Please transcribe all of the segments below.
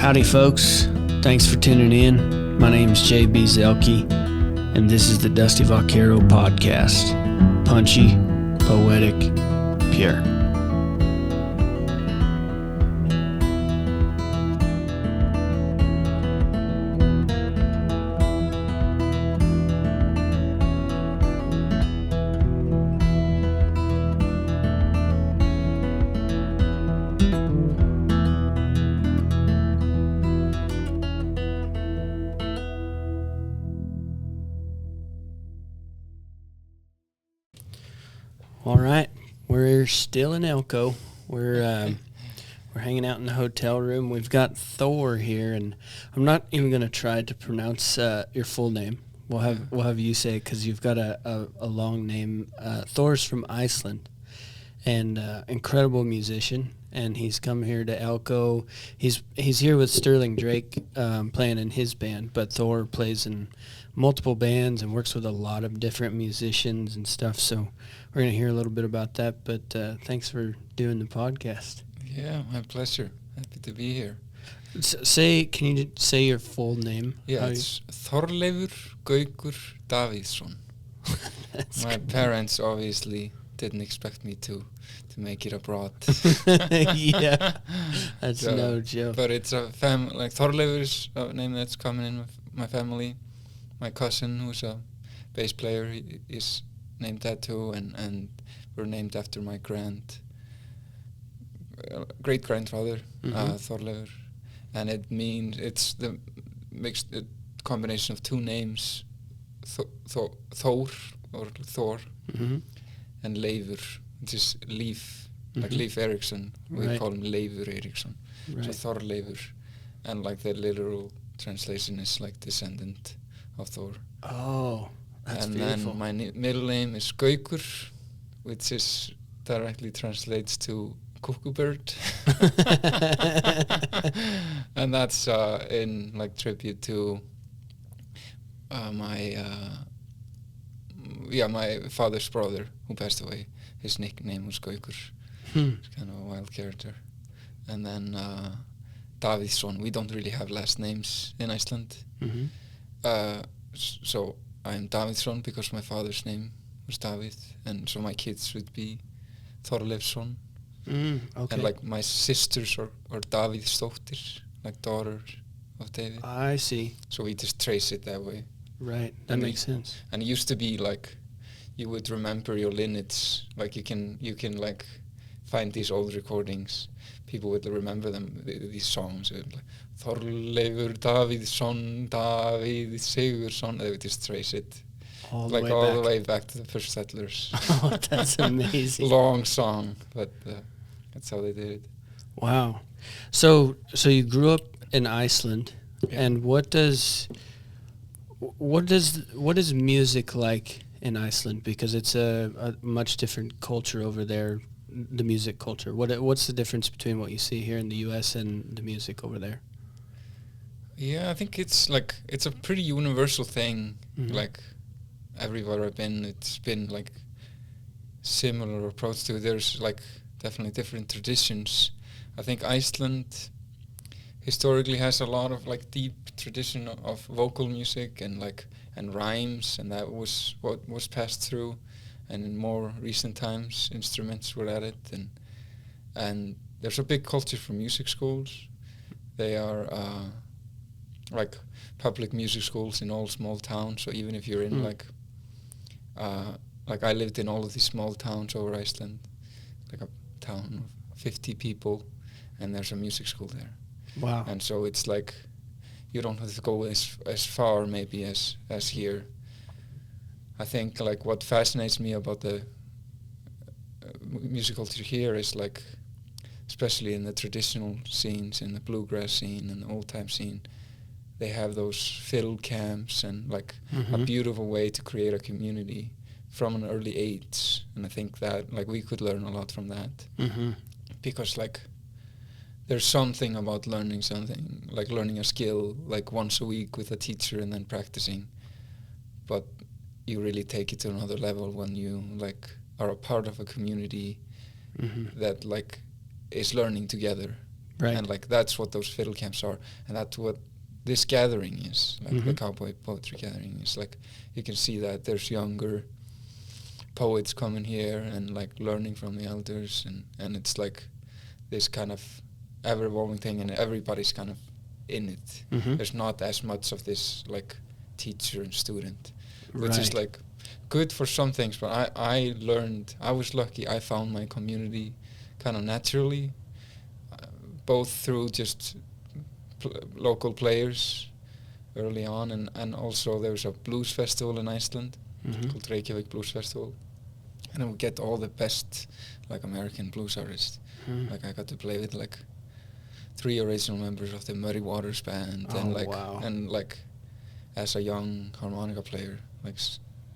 Howdy, folks. Thanks for tuning in. My name's JB Zelke, and this is the Dusty Vaquero podcast. Punchy, poetic, pure. All right, we're still in Elko. We're hanging out in the hotel room. We've got Thor here, and I'm not even going to try to pronounce your full name. We'll have you say it because you've got a long name. Thor's from Iceland, and incredible musician. And he's come here to Elko. He's here with Sterling Drake playing in his band, but Thor plays in multiple bands and works with a lot of different musicians and stuff. So we're going to hear a little bit about that, but thanks for doing the podcast. Yeah, my pleasure. Happy to be here. Can you say your full name? Yeah, it's Thorleifur Gaukur Davidsson. My parents obviously didn't expect me to make it abroad. Yeah, that's no joke. But it's a family, like Thorleifur is a name that's common in my family. My cousin, who's a bass player, he is named that too, and we're named after my great-grandfather, Thorleifur, and it means it's the mixed combination of two names, Thor or Thor, and Leifur, which is Leif, like Leif Erikson. We call him Leifur Eriksson. So Thorleifur, and like the literal translation is like descendant of Thor. Oh, that's and beautiful. And then my middle name is Gaukur, which is directly translates to cuckoo bird. And that's in like tribute to my father's brother who passed away. His nickname was Gaukur. It's kind of a wild character. And then Davidsson. We don't really have last names in Iceland. So I'm Davidsson because my father's name was David, and so my kids would be Thorleifsson. Okay. And like my sisters are Davidsdóttir, like daughters of David. I see. So we just trace it that way. Right, that makes sense. And it used to be like you would remember your lineage, like you can like find these old recordings. People would remember them, these songs, like Thorleifur Davidsson, David Sigurðsson. They would just trace it all the way back to the first settlers. Oh, that's amazing. Long song, but that's how they did it. Wow. So you grew up in Iceland, and what is music like in Iceland? Because it's a much different culture over there. The music culture. What's the difference between what you see here in the U.S. and the music over there? Yeah, I think it's a pretty universal thing. Like everywhere I've been, it's been like similar approach to it. There's like definitely different traditions. I think Iceland historically has a lot of like deep tradition of vocal music and rhymes, and that was what was passed through. And in more recent times, instruments were added, and there's a big culture for music schools. They are like public music schools in all small towns. So even if you're in like I lived in all of these small towns over Iceland, like a town of 50 people, and there's a music school there. Wow! And so it's like you don't have to go as far maybe as here. I think like what fascinates me about the music culture here is like, especially in the traditional scenes, in the bluegrass scene and the old time scene, they have those fiddle camps and like a beautiful way to create a community from an early age. And I think that like we could learn a lot from that, because like there's something about learning something, like learning a skill like once a week with a teacher and then practicing, but you really take it to another level when you like are a part of a community that like is learning together. Right. And like that's what those fiddle camps are, and that's what this gathering is, like the cowboy poetry gathering is. Like you can see that there's younger poets coming here and like learning from the elders, and it's like this kind of ever evolving thing, and everybody's kind of in it. There's not as much of this like teacher and student, which is like good for some things, but I learned, I was lucky, I found my community kind of naturally, both through just local players early on, and also there was a blues festival in Iceland called Reykjavik Blues Festival, and I would get all the best like American blues artists. Like I got to play with like 3 original members of the Muddy Waters band, and like as a young harmonica player, like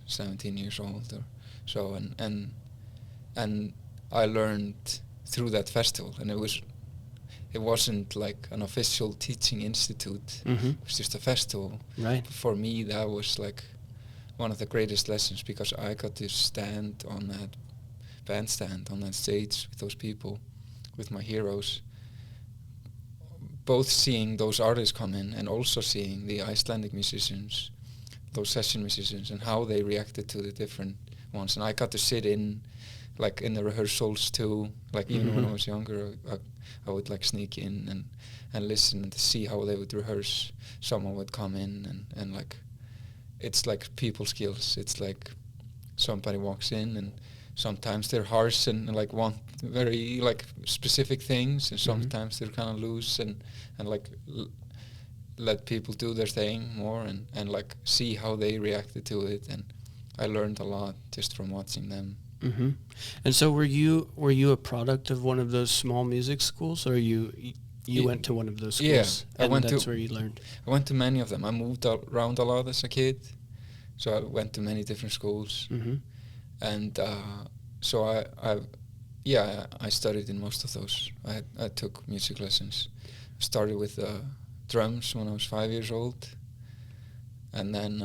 17 years old or so, and I learned through that festival, and it wasn't like an official teaching institute. It was just a festival. Right. For me, that was like one of the greatest lessons, because I got to stand on that bandstand, on that stage with those people, with my heroes, both seeing those artists come in and also seeing the Icelandic musicians, those session musicians, and how they reacted to the different ones. And I got to sit in, like in the rehearsals too, like even when I was younger, I would like sneak in and listen to see how they would rehearse. Someone would come in and like, it's like people skills. It's like somebody walks in and sometimes they're harsh and like want very like specific things, and sometimes they're kind of loose and like let people do their thing more and like see how they reacted to it. And I learned a lot just from watching them. And so were you a product of one of those small music schools, or you went to one of those schools? Yeah, that's where you learned? I went to many of them. I moved around a lot as a kid, so I went to many different schools. And so I studied in most of those. I took music lessons. I started with drums when I was 5 years old, and then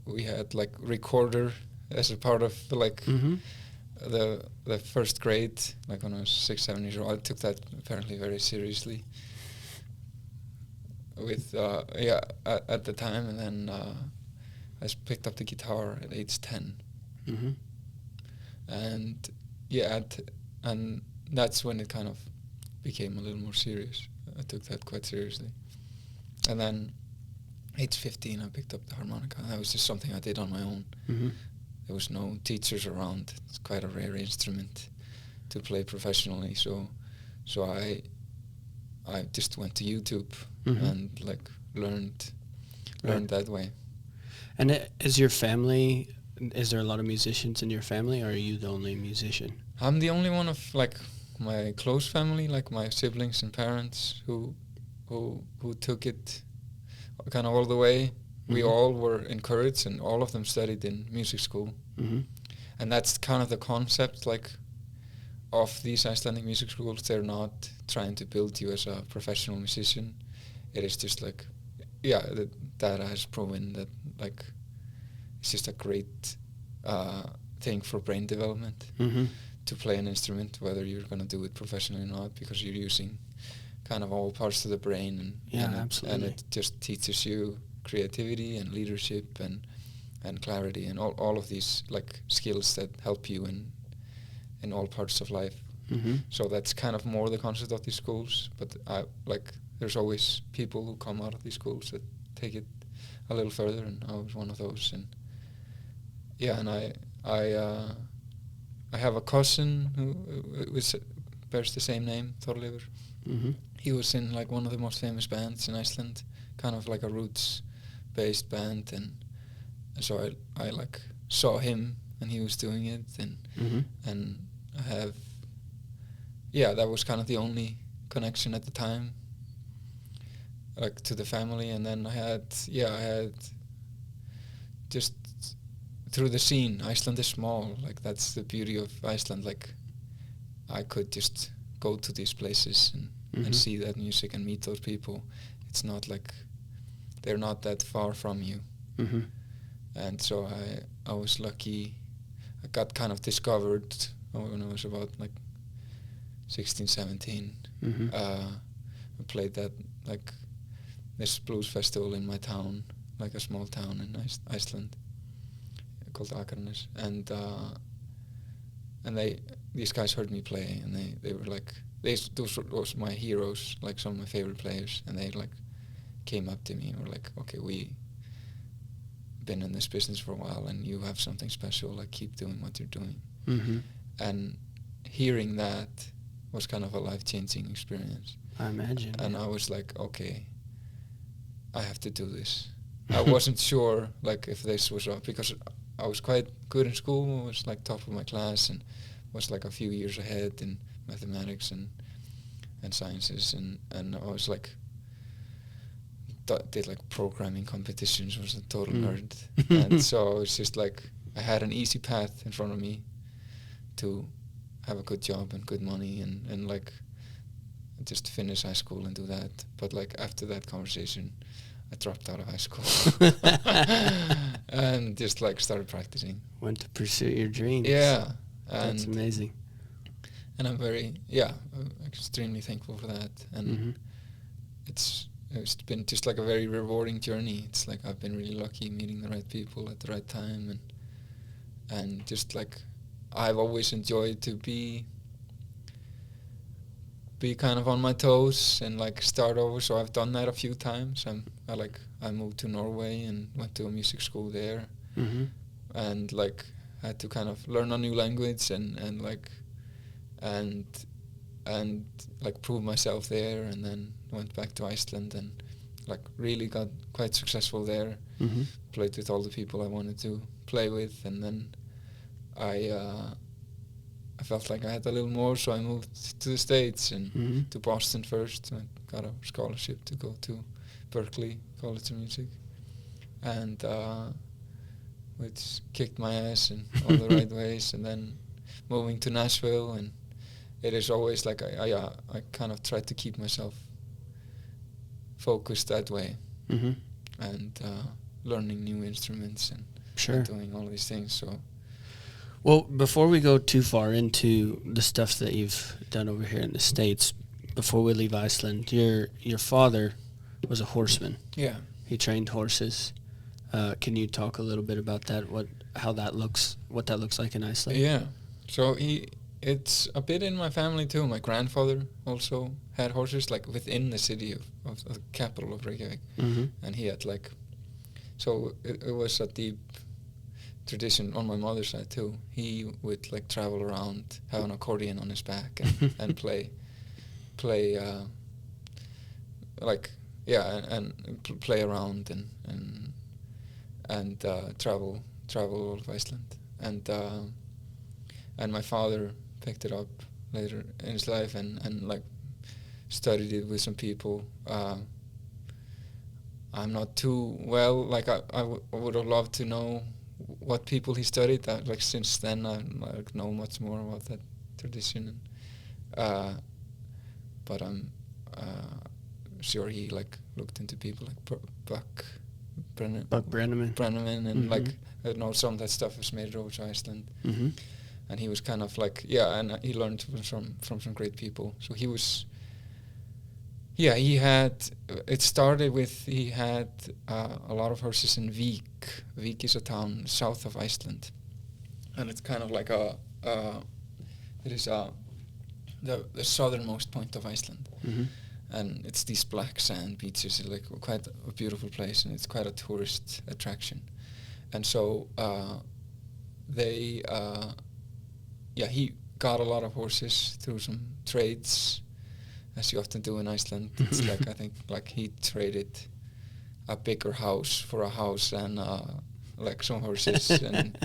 we had like recorder as a part of the first grade, like when I was 6-7 years old. I took that apparently very seriously with at the time, and then I picked up the guitar at age 10. And and that's when it kind of became a little more serious. I took that quite seriously. And then age 15 I picked up the harmonica. That was just something I did on my own. There was no teachers around. It's quite a rare instrument to play professionally, so I just went to YouTube and like learned that way. And is there a lot of musicians in your family, or are you the only musician? I'm the only one of like my close family, like my siblings and parents, who took it kind of all the way. We all were encouraged, and all of them studied in music school. And that's kind of the concept, like, of these Icelandic music schools. They're not trying to build you as a professional musician. It is just like, the data has proven that like it's just a great thing for brain development to play an instrument, whether you're going to do it professionally or not, because you're using kind of all parts of the brain, and it just teaches you creativity and leadership and clarity and all of these like skills that help you in all parts of life. So that's kind of more the concept of these schools. But there's always people who come out of these schools that take it a little further, and I was one of those. And and I have a cousin who bears the same name, Thorleifur. He was in like one of the most famous bands in Iceland, kind of like a roots-based band, and so I like saw him and he was doing it, and I have that was kind of the only connection at the time, like to the family. And then I had just through the scene. Iceland is small, like that's the beauty of Iceland. Like I could just go to these places and see that music and meet those people. It's not like they're not that far from you. And so I was lucky. I got kind of discovered when I was about like 16, 17. Mm-hmm. I played that, like, this blues festival in my town, like a small town in Iceland called Akranes, and these guys heard me play, and they were like, those was my heroes, like some of my favorite players, and they like came up to me and were like, okay, we been in this business for a while, and you have something special, like keep doing what you're doing. Mm-hmm. And hearing that was kind of a life-changing experience. I imagine. And I was like, okay, I have to do this. I wasn't sure like if this was because I was quite good in school. I was like top of my class and was like a few years ahead in mathematics and sciences, and I was like did like programming competitions, was a total nerd. And so it's just like I had an easy path in front of me to have a good job and good money and like just finish high school and do that. But like after that conversation, I dropped out of high school and just like started practicing. Went to pursue your dreams. Yeah. That's amazing. And I'm extremely thankful for that. And it's been just like a very rewarding journey. It's like I've been really lucky meeting the right people at the right time, and just like I've always enjoyed to be kind of on my toes and like start over. So I've done that a few times. I moved to Norway and went to a music school there, and like had to kind of learn a new language and prove myself there, and then went back to Iceland and like really got quite successful there. Played with all the people I wanted to play with, and then I felt like I had a little more, so I moved to the States and to Boston first. I got a scholarship to go to Berkeley College of Music, and which kicked my ass in all the right ways. And then moving to Nashville, and it is always like I kind of try to keep myself focused that way, and learning new instruments and doing all these things. So. Well, before we go too far into the stuff that you've done over here in the States, before we leave Iceland, your father was a horseman. Yeah. He trained horses. Can you talk a little bit about that? What that looks like in Iceland? Yeah. So it's a bit in my family too. My grandfather also had horses, like within the city of the capital of Reykjavik, and he had like, so it was a deep tradition on my mother's side too. He would like travel around, have an accordion on his back, and play play around and travel all of Iceland, and my father picked it up later in his life and like studied it with some people. I'm not too well, like I would have loved to know what people he studied. Like since then I like know much more about that tradition, but I'm sure he like looked into people like Buck Brenneman and like I know some of that stuff was made over to Iceland, and he was kind of like and he learned from some great people. So he was he had he had a lot of horses in Vík. Vík is a town south of Iceland, and it's kind of like it is the southernmost point of Iceland, and it's these black sand beaches. It's like quite a beautiful place, and it's quite a tourist attraction. And so he got a lot of horses through some trades, as you often do in Iceland. It's like I think like he traded a bigger house for a house and like some horses and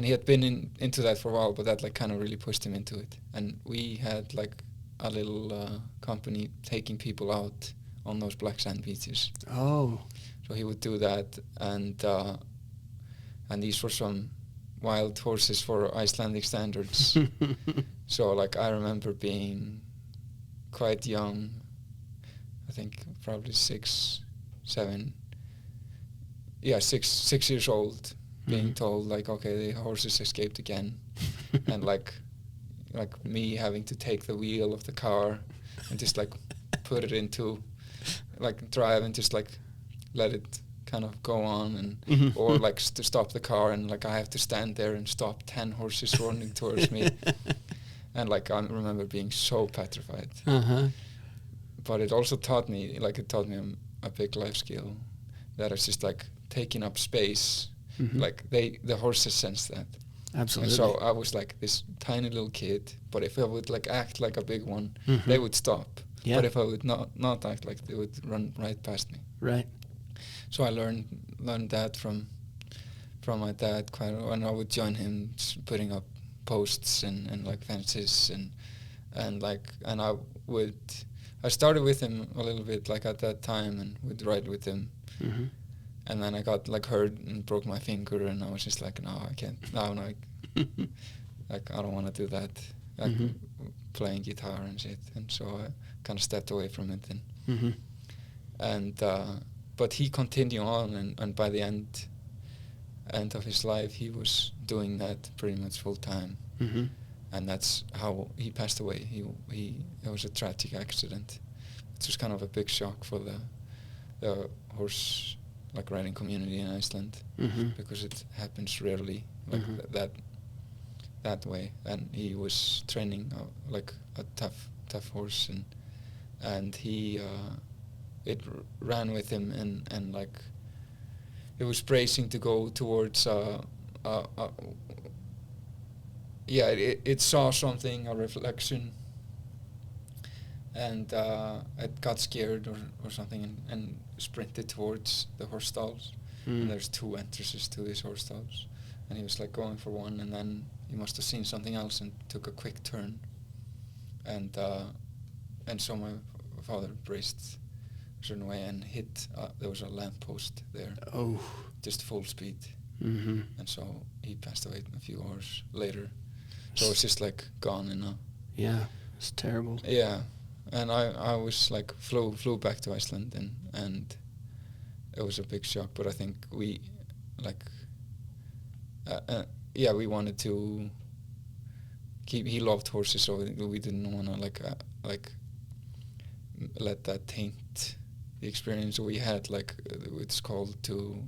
he had been into that for a while, but that like kind of really pushed him into it. And we had like a little company taking people out on those black sand beaches. Oh. So he would do that, and these were some wild horses for Icelandic standards. So like I remember being quite young, I think probably 6 years old, being told like, okay, the horses escaped again, and like like me having to take the wheel of the car and just like put it into like drive and just like let it kind of go on, and or like to stop the car and like I have to stand there and stop 10 horses running towards me, and like I remember being so petrified. But it also taught me a big life skill, that it's just like taking up space. Like the horses sense that. Absolutely. And so I was like this tiny little kid, but if I would like act like a big one, they would stop. Yeah. But if I would not act like, they would run right past me. Right. So I learned that from my dad quite a lot, and I would join him putting up posts and like fences and I started with him a little bit like at that time and would ride with him. And then I got like hurt and broke my finger, and I was just like, no, I can't. No, like I don't want to do that. Like playing guitar and shit. And so I kind of stepped away from it. And but he continued on, and by the end of his life, he was doing that pretty much full time. And that's how he passed away. It was a tragic accident. It was kind of a big shock for the horse like riding community in Iceland, because it happens rarely like that way. And he was training like a tough horse, and he it ran with him, and like it was bracing to go towards it saw something, a reflection, and it got scared or something, and sprinted towards the horse stalls. And there's 2 entrances to these horse stalls, and he was like going for one, and then he must have seen something else and took a quick turn, and so my father braced a certain way and hit there was a lamppost there. Just full speed. And so he passed away a few hours later. So it's just like gone in a... Yeah, it's terrible. Yeah, and I was like flew back to Iceland, and it was a big shock. But I think we like we wanted to keep. He loved horses, so we didn't want to like let that taint the experience we had. Like it's called to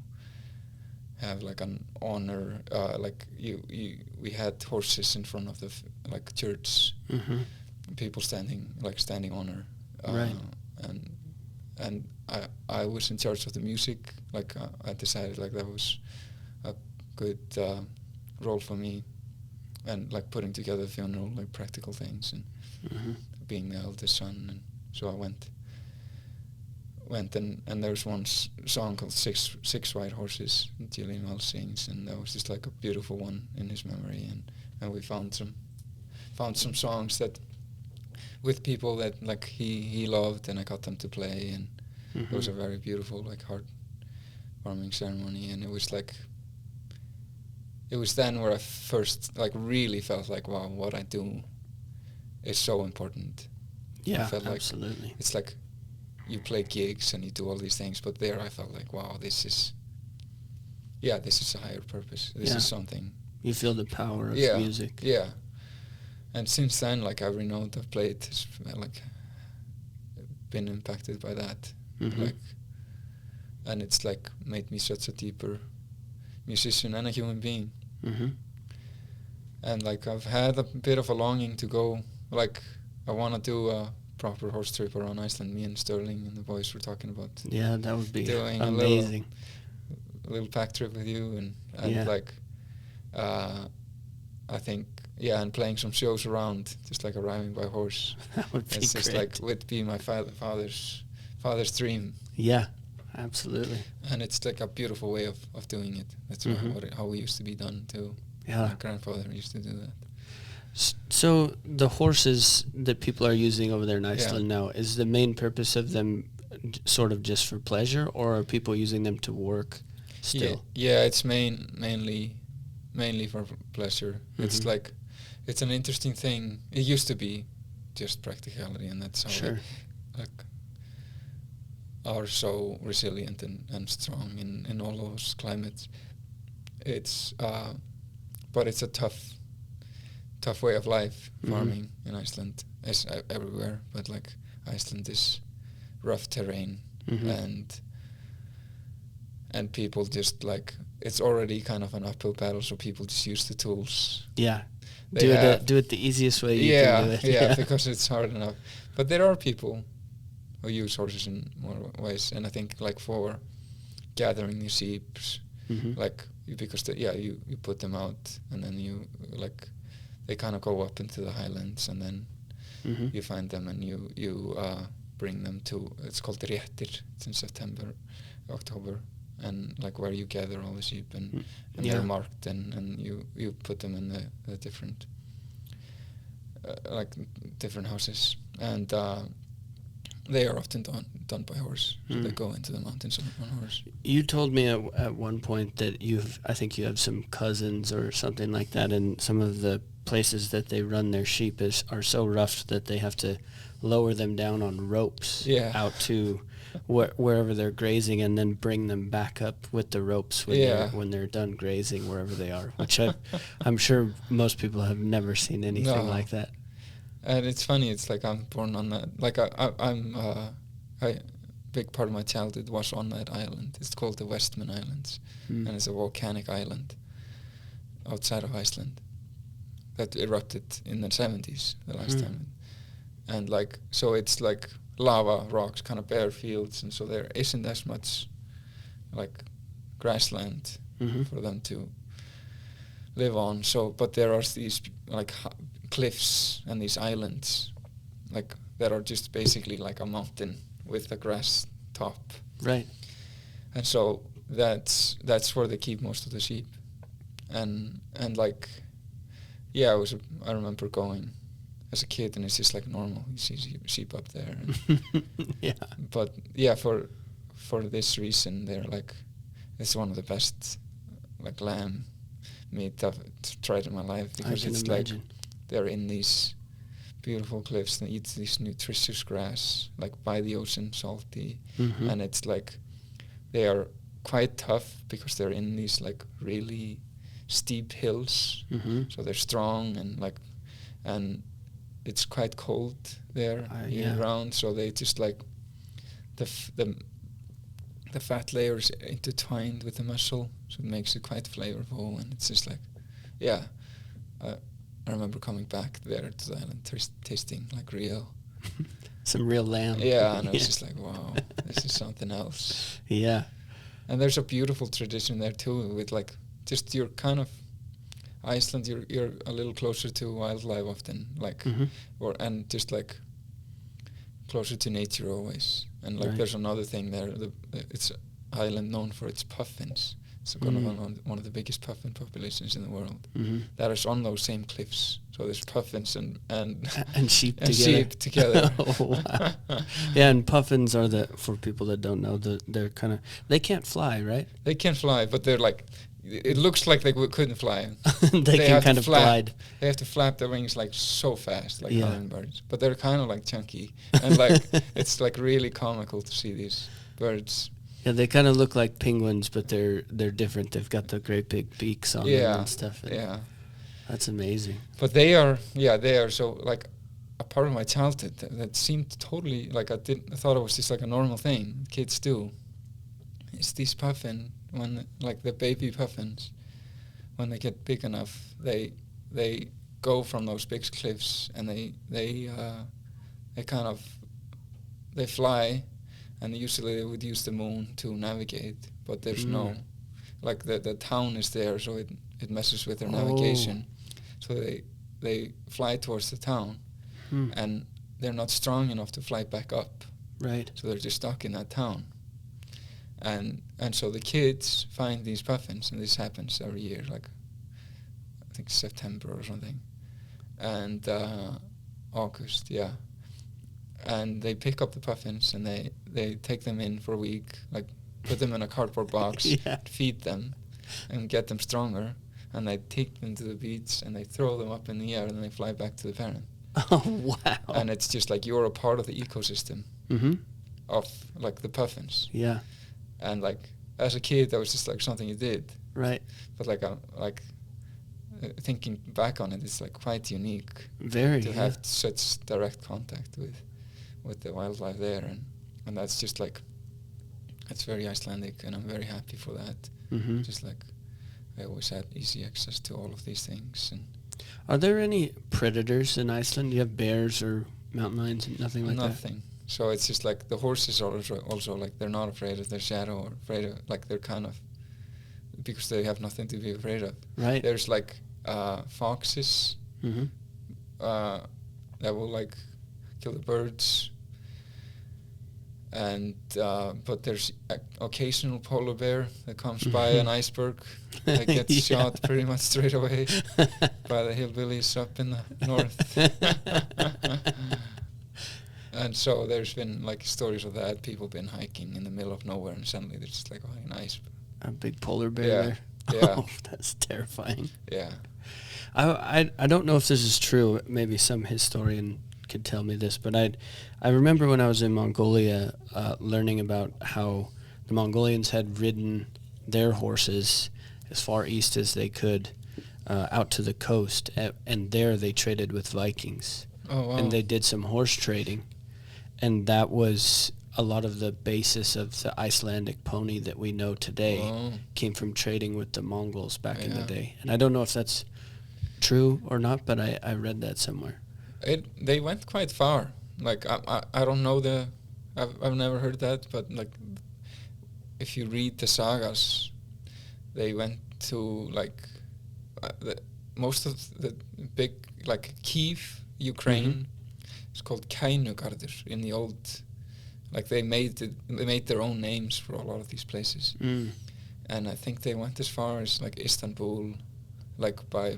have like an honor, like we had horses in front of the like church, people standing honor, right. And I was in charge of the music. Like I decided like that was a good role for me, and like putting together the funeral, like practical things, and being the eldest son. And so I went and there was one song called Six White Horses, Gillian Wells sings, and that was just like a beautiful one in his memory, and we found some songs that with people that like he loved, and I got them to play, and it was a very beautiful, like heartwarming ceremony. And it was then where I first like really felt like, wow, what I do is so important. Yeah, I felt absolutely. Like it's like you play gigs and you do all these things, but there I felt like, wow, this is a higher purpose. This is something. You feel the power of music. Yeah. And since then, like every note I've played has like been impacted by that. Like, and it's like made me such a deeper musician and a human being. And like I've had a bit of a longing to go, like I want to do a proper horse trip around Iceland. Me and Sterling and the boys were talking about. Yeah, that would be doing amazing. A little pack trip with you, and like I think and playing some shows around, just like arriving by horse. That would be it's great. Just like would be my father's dream. Yeah, absolutely. And it's like a beautiful way of doing it. That's how it used to be done too. Yeah, my grandfather used to do that. So the horses that people are using over there in Iceland now, is the main purpose of them sort of just for pleasure, or are people using them to work still? Yeah, it's mainly for pleasure. It's like, it's an interesting thing. It used to be just practicality, and that's how like are so resilient and strong in all those climates. It's but it's a tough tough way of life. Farming in Iceland is everywhere, but like Iceland is rough terrain, and people just like, it's already kind of an uphill battle, so people just use the tools. Yeah. Do it the easiest way you can do it. Yeah, because it's hard enough. But there are people who use horses in more ways, and I think like for gathering the sheep, like because you put them out, and then you like they kind of go up into the highlands, and then you find them, and you bring them to, it's called Réttir. It's in September, October, and like where you gather all the sheep, and they're marked, and you put them in the different like different houses, and they are often done by horse. So they go into the mountains on horse. You told me at one point that I think you have some cousins or something like that, and some of the places that they run their sheep are so rough that they have to lower them down on ropes out to wherever they're grazing, and then bring them back up with the ropes when they're done grazing wherever they are, which I'm sure most people have never seen anything like that. And it's funny, it's like I'm born on that, like a big part of my childhood was on that island. It's called the Westman Islands, and it's a volcanic island outside of Iceland that erupted in the 70s the last time. And like, so it's like lava rocks, kind of bare fields, and so there isn't as much like grassland for them to live on. So, but there are these like cliffs and these islands, like that are just basically like a mountain with a grass top. Right. And so that's where they keep most of the sheep. And like, yeah, I remember going as a kid, and it's just like normal. You see sheep up there. Yeah. But yeah, for this reason, they're like, it's one of the best like lamb meat I've tried in my life, because it's like they're in these beautiful cliffs. They eat this nutritious grass, like by the ocean, salty, and it's like they are quite tough because they're in these like really steep hills. So they're strong, and it's quite cold there year round, so they just like the fat layer is intertwined with the muscle, so it makes it quite flavorful, and it's just like, I remember coming back there to the island, tasting like real some real lamb. Yeah, and I was just like, wow, this is something else. Yeah. And there's a beautiful tradition there too, with like just your kind of Iceland, you're a little closer to wildlife often, like, and just like closer to nature always. And like there's another thing there, it's an island known for its puffins. It's kind of one of the biggest puffin populations in the world. That is on those same cliffs. So there's puffins and sheep and together. Sheep together. Oh, wow. Yeah, and puffins are for people that don't know, they're kind of, they can't fly, right? They can't fly, but they're like, it looks like they couldn't fly. they can kind of glide. They have to flap their wings like so fast, like hummingbirds. But they're kind of like chunky, and like it's like really comical to see these birds. Yeah, they kind of look like penguins, but they're different. They've got the great big beaks on them and stuff. And that's amazing. But they are so like a part of my childhood that seemed totally like I thought it was just like a normal thing kids do. It's these puffin, when like the baby puffins, when they get big enough, they go from those big cliffs, and they fly. And usually they would use the moon to navigate, but there's no, like the town is there, so it messes with their navigation. So they fly towards the town, and they're not strong enough to fly back up. Right. So they're just stuck in that town. And so the kids find these puffins, and this happens every year, like I think September or something, and August, and they pick up the puffins, and they take them in for a week, like put them in a cardboard box, feed them, and get them stronger, and they take them to the beach, and they throw them up in the air, and then they fly back to the parent. Oh, wow. And it's just like you're a part of the ecosystem of like the puffins. Yeah. And like as a kid, that was just like something you did. Right. But like thinking back on it, it's like quite unique Very. to have such direct contact with the wildlife there, and that's just like, it's very Icelandic, and I'm very happy for that. Mm-hmm. Just like I always had easy access to all of these things. And Are there any predators in Iceland? Do you have bears or mountain lions and nothing like nothing. So it's just like the horses are also like, they're not afraid of their shadow, or afraid of, like, they're kind of, because they have nothing to be afraid of. that? Right. There's like foxes Mm-hmm. that will like kill the birds, and but there's occasional polar bear that comes by an iceberg that gets shot pretty much straight away by the hillbillies up in the north. And so there's been like stories of that, people been hiking in the middle of nowhere and suddenly there's just like an ice. A big polar bear Yeah. there. Yeah. Oh, that's terrifying. Yeah. I don't know if this is true. Maybe some historian could tell me this, but I remember when I was in Mongolia learning about how the Mongolians had ridden their horses as far east as they could out to the coast, and there they traded with Vikings. Oh, wow. And they did some horse trading, and that was a lot of the basis of the Icelandic pony that we know today. Oh. Came from trading with the Mongols back in the Yeah. day. And I don't know if that's true or not, but I read that somewhere. They went quite far. Like I don't know I've never heard that, but like if you read the sagas, they went to like most of the big, like Kiev, Ukraine. It's called Kainugarður in the old. Like they made their own names for a lot of these places, and I think they went as far as like Istanbul, like by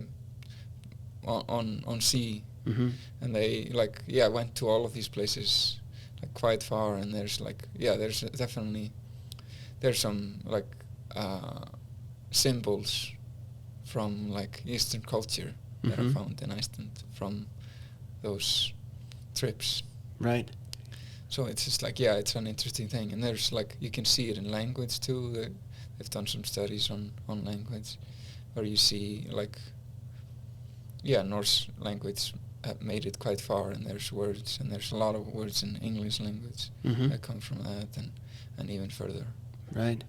on sea. Mm-hmm. And they like went to all of these places like quite far, and there's like there's definitely some like symbols from like Eastern culture that are found in Iceland from those trips. Right. So it's just like it's an interesting thing, and there's like you can see it in language too. They've done some studies on language where you see like Norse language made it quite far, and there's words, and there's a lot of words in English language that come from that, and even further. Right.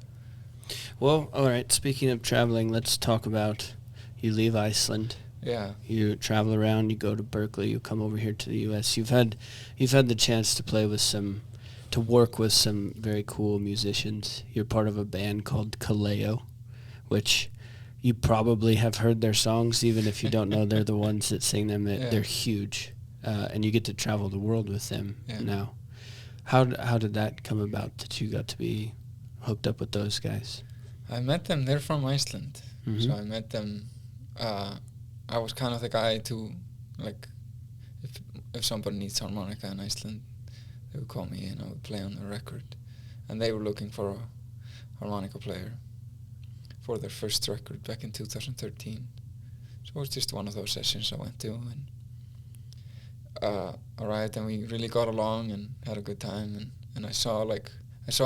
Well, all right, speaking of traveling, let's talk about you leave Iceland. Yeah. You travel around, you go to Berkeley, you come over here to the US. You've had the chance to play with to work with some very cool musicians. You're part of a band called Kaleo, which you probably have heard their songs, even if you don't know they're the ones that sing them. They're huge, and you get to travel the world with them now. How did that come about that you got to be hooked up with those guys? I met them. They're from Iceland, so I met them. I was kind of the guy to, like, if somebody needs harmonica in Iceland, they would call me and I would play on the record. And they were looking for a harmonica player for their first record back in 2013. So it was just one of those sessions I went to, and alright, and we really got along and had a good time, and I saw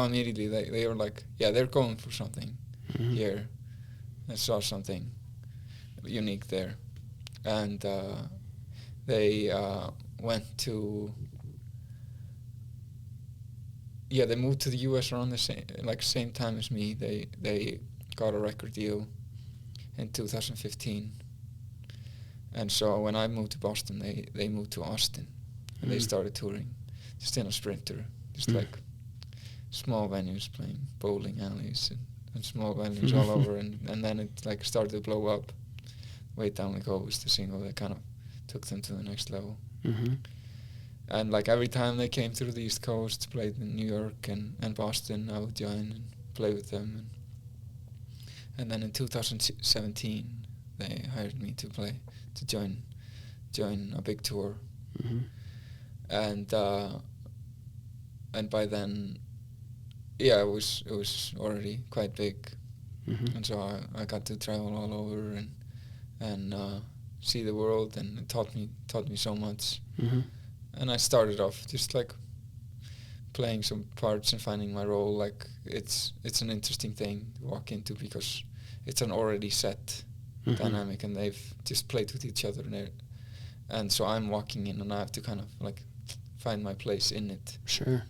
immediately they were like, they're going for something here. I saw something unique there, and they went to they moved to the US around the same time as me. They got a record deal in 2015, and so when I moved to Boston, they moved to Austin, and they started touring just in a Sprinter, just like small venues, playing bowling alleys and small venues all over, and then it like started to blow up. Way Down the Coast, the single that kind of took them to the next level. And like every time they came through the East Coast, played in New York and Boston, I would join and play with them. And then in 2017, they hired me to join a big tour. And by then, it was already quite big, and so I got to travel all over and see the world, and it taught me so much. And I started off just like playing some parts and finding my role. Like it's an interesting thing to walk into because it's an already set dynamic, and they've just played with each other, and so I'm walking in, and I have to kind of like find my place in it. Sure.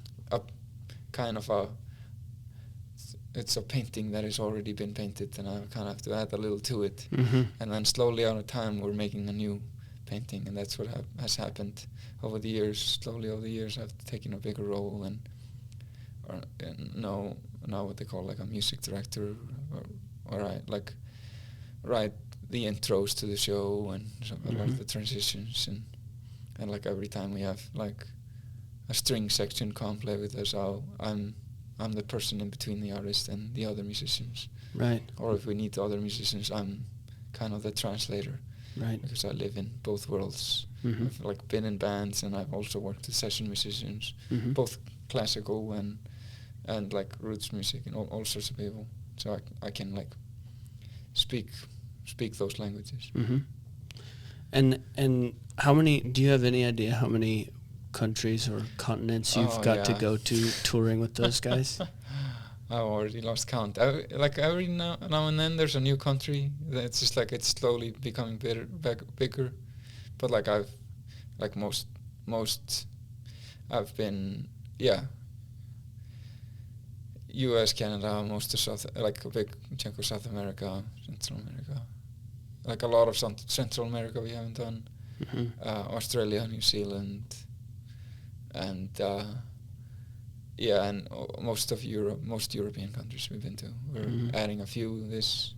It's a painting that has already been painted, and I kind of have to add a little to it. Mm-hmm. And then slowly out of time, we're making a new painting, and that's what has happened over the years. Slowly over the years, I've taken a bigger role, and now what they call like a music director, or I like write the intros to the show and a lot of the transitions, and like every time we have like a string section come play with us, I'm the person in between the artist and the other musicians. Right. Or if we need other musicians, I'm kind of the translator. Right. Because I live in both worlds. Mm-hmm. I've like been in bands, and I've also worked with session musicians, both classical and like roots music and all sorts of people. So I can like speak those languages. Mm-hmm. And how many? Do you have any idea how many countries or continents you've got to go to touring with those guys? I already lost count. Every now and then there's a new country. It's just like it's slowly becoming bigger. But like I've like most I've been U.S., Canada, most of South, like a big chunk of South America, Central America, like a lot of Central America we haven't done. Australia, New Zealand, and and most of Europe, most European countries we've been to. We're adding a few this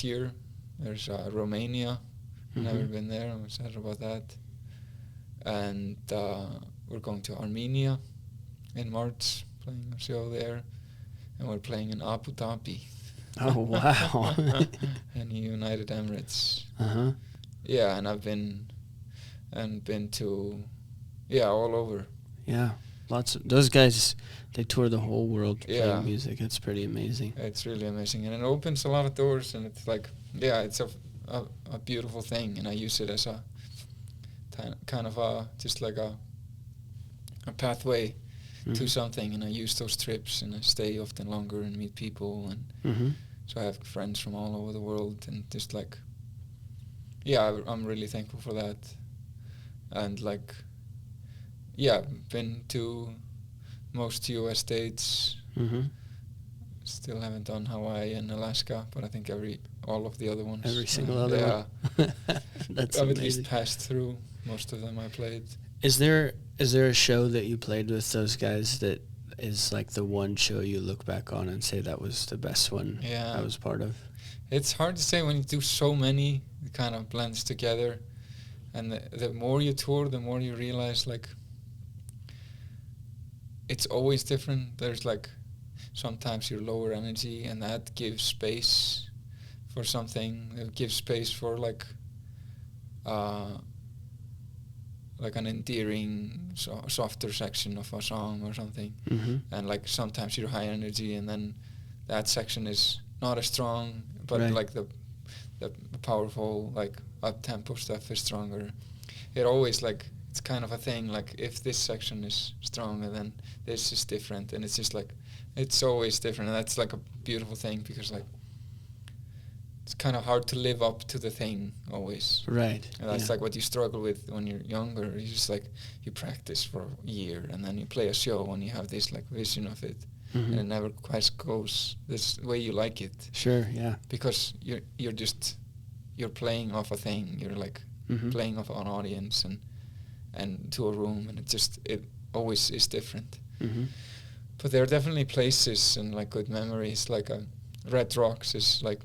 year. There's Romania. Never been there. I'm excited about that. And we're going to Armenia in March, playing a show there, and we're playing in Abu Dhabi. Oh wow! In the United Emirates. Yeah, and I've been to all over. Yeah, lots of those guys. They tour the whole world playing Yeah. music. It's pretty amazing. It's really amazing, and it opens a lot of doors, and it's like it's a beautiful thing, and I use it as a kind of just like a pathway to something, and I use those trips, and I stay often longer and meet people, and so I have friends from all over the world, and just like I'm really thankful for that, and like been to most U.S. states. Still haven't done Hawaii and Alaska, but I think all of the other ones. Every single other one. That's I've amazing. at least passed through most of them I played. Is there a show that you played with those guys that is like the one show you look back on and say that was the best one I was part of? It's hard to say when you do so many, it kind of blends together. And the more you tour, the more you realize like it's always different. There's like sometimes you're lower energy, and that gives space for something. It gives space for like an endearing, softer section of a song or something. And like sometimes you're high energy, and then that section is not as strong, but like the powerful, like up-tempo stuff is stronger. It always like, it's kind of a thing, like if this section is stronger, then this is different, and it's just like, it's always different, and that's like a beautiful thing, because like it's kind of hard to live up to the thing always. Right. And that's like what you struggle with when you're younger. You just like, you practice for a year, and then you play a show, and you have this like vision of it, and it never quite goes this way you like it. Sure, yeah. Because you're playing off a thing. You're like playing off an audience and to a room, and it always is different. But there are definitely places and like good memories. Like Red Rocks is like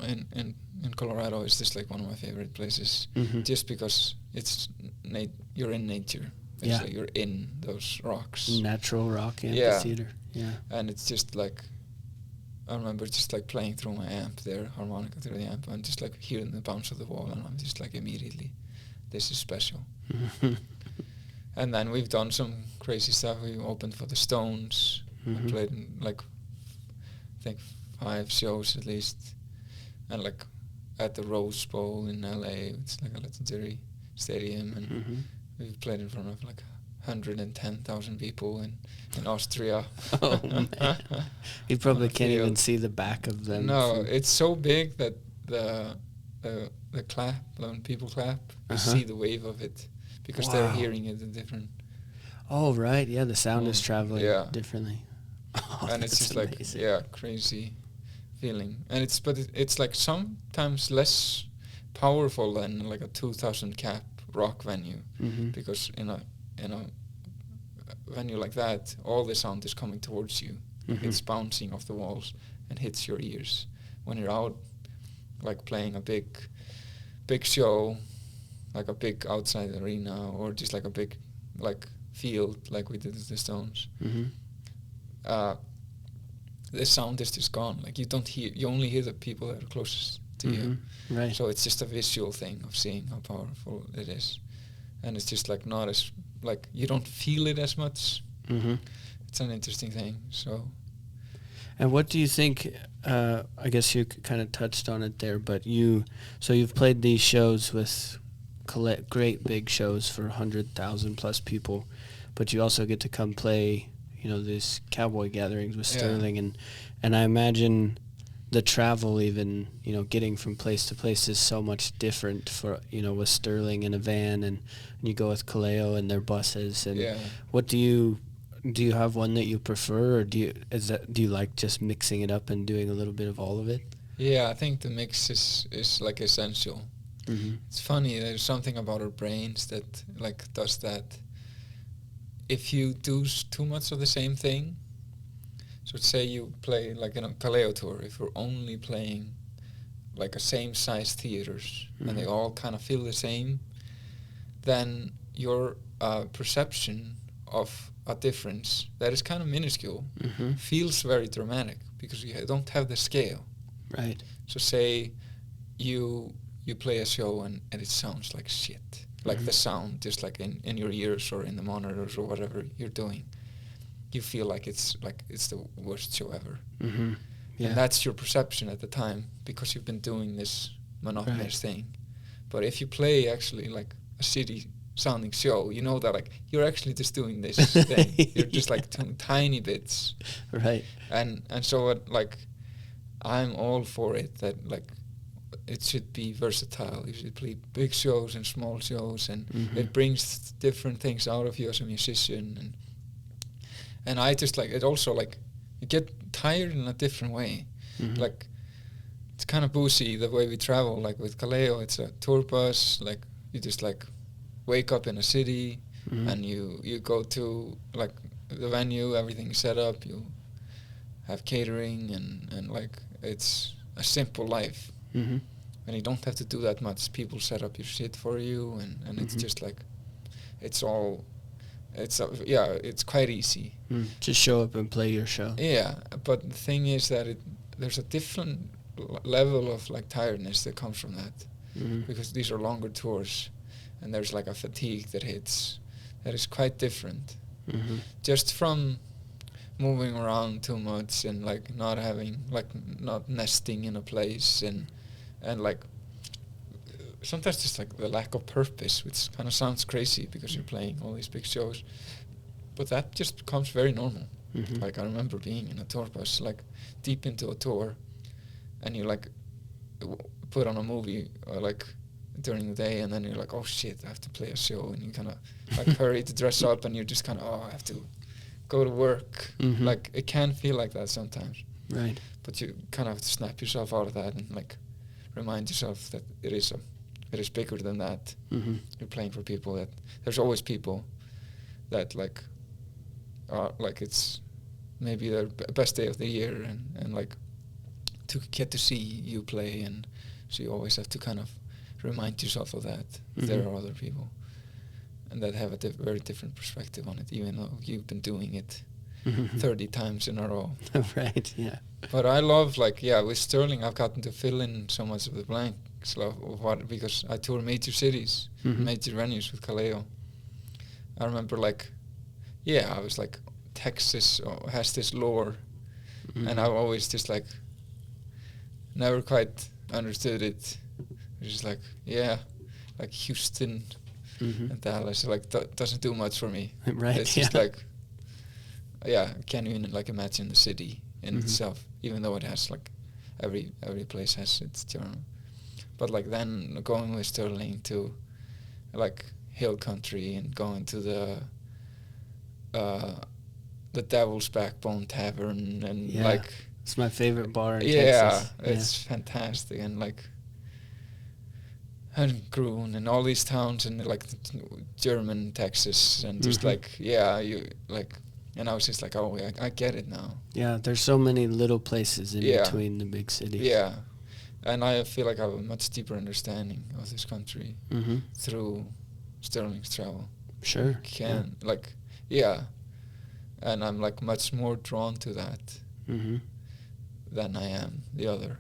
in Colorado is just like one of my favorite places, just because it's you're in nature. Basically. You're in those rocks. Natural rock amphitheater. Yeah. And it's just like, I remember just like playing through my amp there, harmonica through the amp, and just like hearing the bounce of the wall, and I'm just like immediately, this is special. And then we've done some crazy stuff. We opened for the Stones. I played in like, I think 5 shows at least, and like at the Rose Bowl in LA. It's like a legendary stadium, and we've played in front of like 110,000 people in Austria. Oh man, you probably can't field. even see the back of them. No, it's so big that the clap, when people clap, you see the wave of it, because they're hearing it in different. Oh right, yeah, the sound is traveling differently. Oh, and it's just amazing. like crazy feeling, and it's like sometimes less powerful than like a 2,000 cap rock venue, because in a venue like that, all the sound is coming towards you. It's bouncing off the walls and hits your ears. When you're out, like playing a big show, like a big outside arena, or just like a big like field, like we did with the Stones, the sound is just gone. Like you only hear the people that are closest to you. Right. So it's just a visual thing of seeing how powerful it is, and it's just like not as like you don't feel it as much. It's an interesting thing. So. And what do you think? I guess you kind of touched on it there, but you've played these shows with great big shows for 100,000 plus people, but you also get to come play, these cowboy gatherings with Sterling, and I imagine the travel, even getting from place to place, is so much different for with Sterling in a van, and you go with Kaleo and their buses. And what do you have one that you prefer, or do you like just mixing it up and doing a little bit of all of it? Yeah, I think the mix is like essential. It's funny, there's something about our brains that like does that. If you do too much of the same thing, so say you play like in a Kaleo tour, if you're only playing like a same size theaters and they all kind of feel the same, then your perception of a difference that is kind of minuscule feels very dramatic, because you don't have the scale. Right. So say you play a show and it sounds like shit. Like the sound just like in your ears or in the monitors or whatever you're doing. You feel like it's the worst show ever. Yeah. And that's your perception at the time, because you've been doing this monotonous thing. But if you play actually like a city sounding show, you know that like you're actually just doing this thing. You're just like tiny bits. Right. And so like I'm all for it, that like it should be versatile. You should play big shows and small shows, and it brings different things out of you as a musician. And I just like it also, like you get tired in a different way. Like it's kind of boozy the way we travel. Like with Kaleo, it's a tour bus. Like you just like wake up in a city and you go to like the venue, everything's set up, you have catering and like it's a simple life. And you don't have to do that much. People set up your shit for you, and it's just like it's quite easy. Just show up and play your show. Yeah, but the thing is that there's a different level of like tiredness that comes from that, because these are longer tours, and there's like a fatigue that hits that is quite different, just from moving around too much and like not nesting in a place, and like sometimes just like the lack of purpose, which kind of sounds crazy because you're playing all these big shows, but that just becomes very normal. Like I remember being in a tour bus like deep into a tour, and you like put on a movie like during the day, and then you're like, oh shit, I have to play a show, and you kind of like hurry to dress up, and you're just kind of, oh, I have to go to work. Like it can feel like that sometimes, right? But you kind of have to snap yourself out of that and like remind yourself that it is bigger than that. You're playing for people, that there's always people that like it's maybe their best day of the year, and like to get to see you play, and so you always have to kind of remind yourself of that. There are other people and that have a very different perspective on it, even though you've been doing it 30 times in a row. Right, yeah. But I love, like, with Sterling, I've gotten to fill in so much of the blanks because I tour major cities, major venues with Kaleo. I remember, like, I was like, Texas has this lore, and I've always just, like, never quite understood it. It's just like, like Houston and Dallas like doesn't do much for me. Right. It's just like, I can't even like imagine the city in itself, even though it has like every place has its charm. But like then going with Sterling to like hill country and going to the Devil's Backbone Tavern and like it's my favorite bar in Texas. It's fantastic, and like and Grun and all these towns and like German Texas and just like you like, and I was just like, oh, I get it now. Yeah, there's so many little places in between the big cities. Yeah, and I feel like I have a much deeper understanding of this country through Sterling's travel. Sure. And I'm like much more drawn to that than I am the other.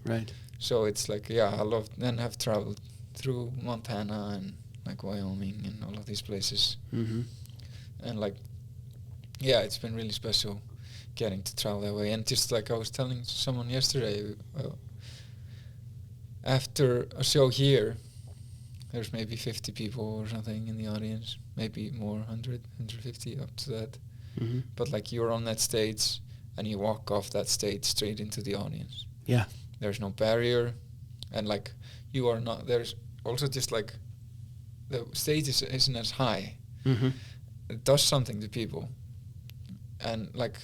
Right. So it's like, I love, and have traveled through Montana and like Wyoming and all of these places. And like, it's been really special getting to travel that way. And just like I was telling someone yesterday, after a show here, there's maybe 50 people or something in the audience, maybe more, 100, 150, up to that. But like you're on that stage and you walk off that stage straight into the audience. Yeah. There's no barrier, and like you are not, there's also just like the stage isn't as high. It does something to people. And like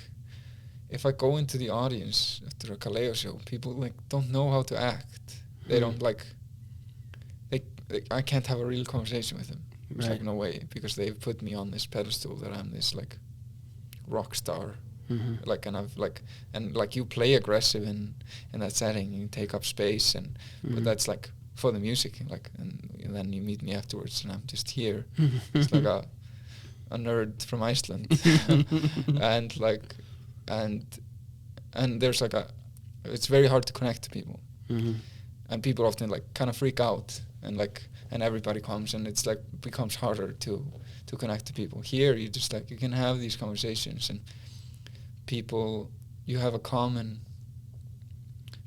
if I go into the audience after a Kaleo show, people like don't know how to act. They don't like, I can't have a real conversation with them. It's like no way, because they've put me on this pedestal that I'm this like rock star. Like, and I've like, and like you play aggressive in that setting, you take up space, and but that's like for the music, like, and then you meet me afterwards and I'm just here. It's like a nerd from Iceland. And like, and there's like it's very hard to connect to people. And people often like kind of freak out, and like, and everybody comes, and it's like becomes harder to connect to people. Here you just like, you can have these conversations, and people, you have a common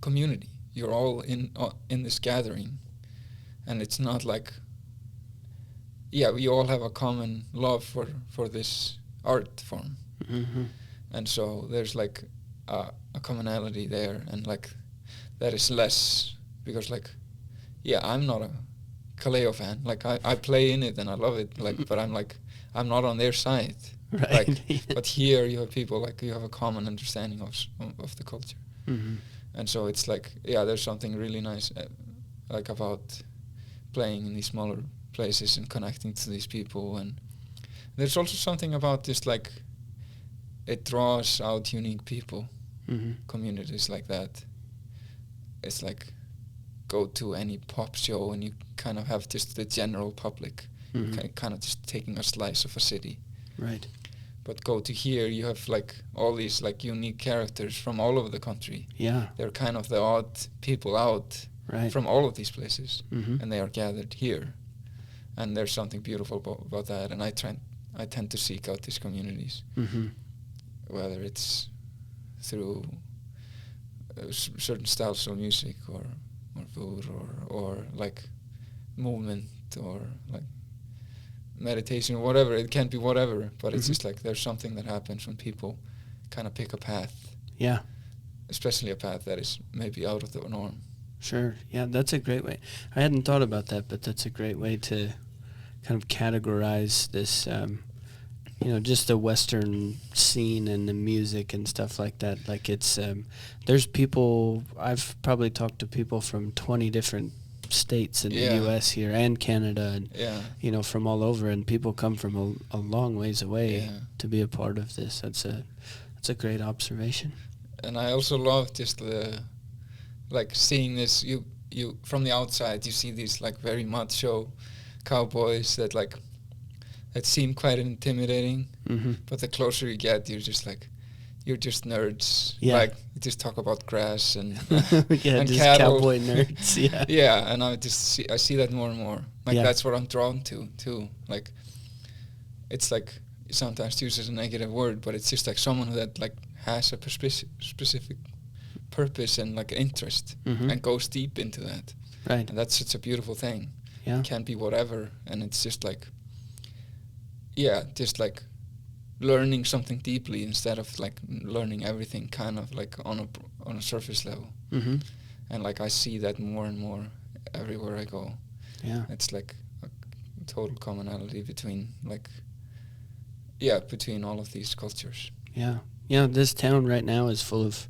community. You're all in this gathering, and it's not like, we all have a common love for this art form. And so there's like a commonality there, and like that is less, because like, I'm not a Kaleo fan. Like I play in it and I love it, like, but I'm not on their side. Right. Like, but here you have people, like, you have a common understanding of the culture. And so it's like, there's something really nice like about playing in these smaller places and connecting to these people. And there's also something about this, like, it draws out unique people, communities like that. It's like, go to any pop show and you kind of have just the general public kind of just taking a slice of a city. Right. But go to here, you have like all these like unique characters from all over the country. Yeah. They're kind of the odd people out from all of these places, and they are gathered here. And there's something beautiful about that, and I tend to seek out these communities, whether it's through certain styles of music or food or like movement or like meditation or whatever. It can be whatever, but it's just like there's something that happens when people kind of pick a path. Yeah. Especially a path that is maybe out of the norm. Sure. Yeah, that's a great way. I hadn't thought about that, but that's a great way to kind of categorize this, just the Western scene and the music and stuff like that. Like it's, there's people, I've probably talked to people from 20 different states in the U.S. here and Canada, and from all over, and people come from a long ways away to be a part of this. That's a great observation. And I also love just seeing this. You from the outside, you see these like very macho cowboys that seem quite intimidating, but the closer you get, you're just nerds. Yeah. Like, you just talk about grass and and just cattle. Cowboy nerds. Yeah. Yeah, and I see that more and more. Like that's what I'm drawn to too. Like, it's like sometimes used as a negative word, but it's just like someone that like has a specific purpose and like interest and goes deep into that. Right. And that's such a beautiful thing. Yeah. It can be whatever, and it's just like, just like learning something deeply instead of like learning everything kind of like on a surface level. Mm-hmm. And like I see that more and more everywhere I go. Yeah. It's like a total commonality between like between all of these cultures. Yeah. Yeah, this town right now is full of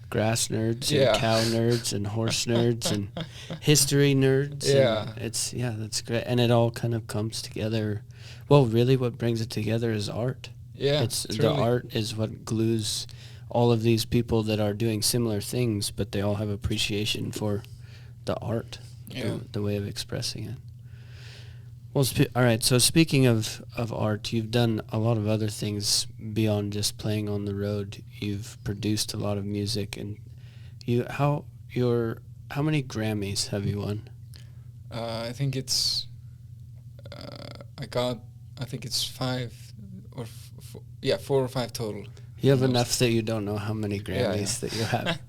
grass nerds and cow nerds and horse nerds and history nerds. Yeah. And that's great. And it all kind of comes together. Well, really what brings it together is art. Yeah, The art is what glues all of these people that are doing similar things, but they all have appreciation for the art, the way of expressing it. Well, all right. So speaking of art, you've done a lot of other things beyond just playing on the road. You've produced a lot of music, and how many Grammys have you won? I think it's I think it's 5 or 4 or 5 total. You have enough that you don't know how many Grammys that you have.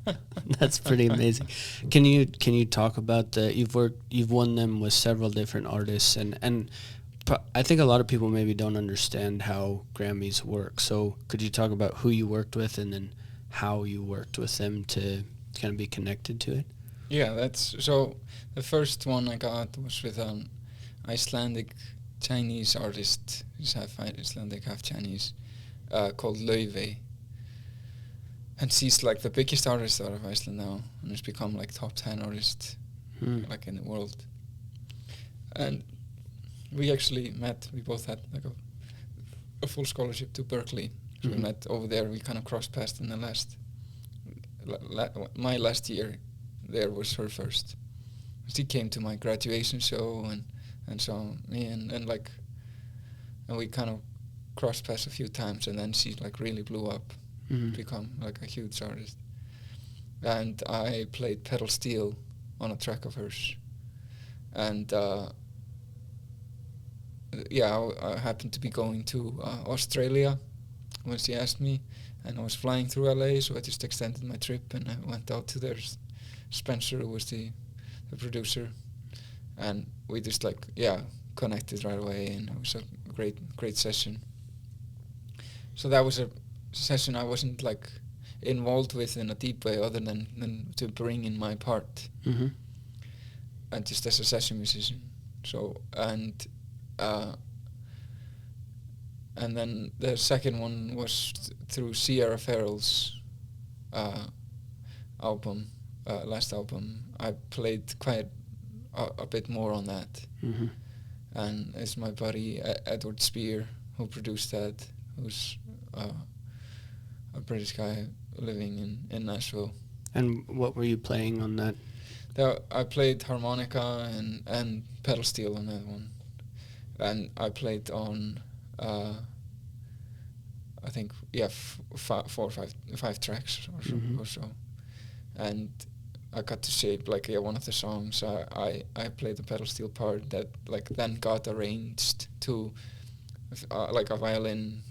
That's pretty amazing. Can you talk about you've won them with several different artists, and I think a lot of people maybe don't understand how Grammys work. So could you talk about who you worked with and then how you worked with them to kind of be connected to it? Yeah, that's so. The first one I got was with an Icelandic Chinese artist, who's half Icelandic, half Chinese, called Laufey. And she's like the biggest artist out of Iceland now, and has become like top 10 artist like in the world. And we actually met. We both had like a full scholarship to Berkeley. So we met over there. We kind of crossed paths in the my last year there was her first. She came to my graduation show and saw me and we kind of crossed paths a few times, and then she like really blew up, become like a huge artist. And I played pedal steel on a track of hers, and I happened to be going to Australia when she asked me, and I was flying through LA, so I just extended my trip and I went out to their Spencer, who was the producer, and we just connected right away, and it was a great session. So that was a session I wasn't like involved with in a deep way, other than to bring in my part, and just as a session musician. So and then the second one was through Sierra Farrell's last album. I played quite a bit more on that, and it's my buddy Edward Spear who produced that, who's a British guy living in Nashville. And what were you playing on that? I played harmonica and pedal steel on that one, and I played on I think 4 or 5 tracks or so, and I got to shape one of the songs. I played the pedal steel part that then got arranged to a violin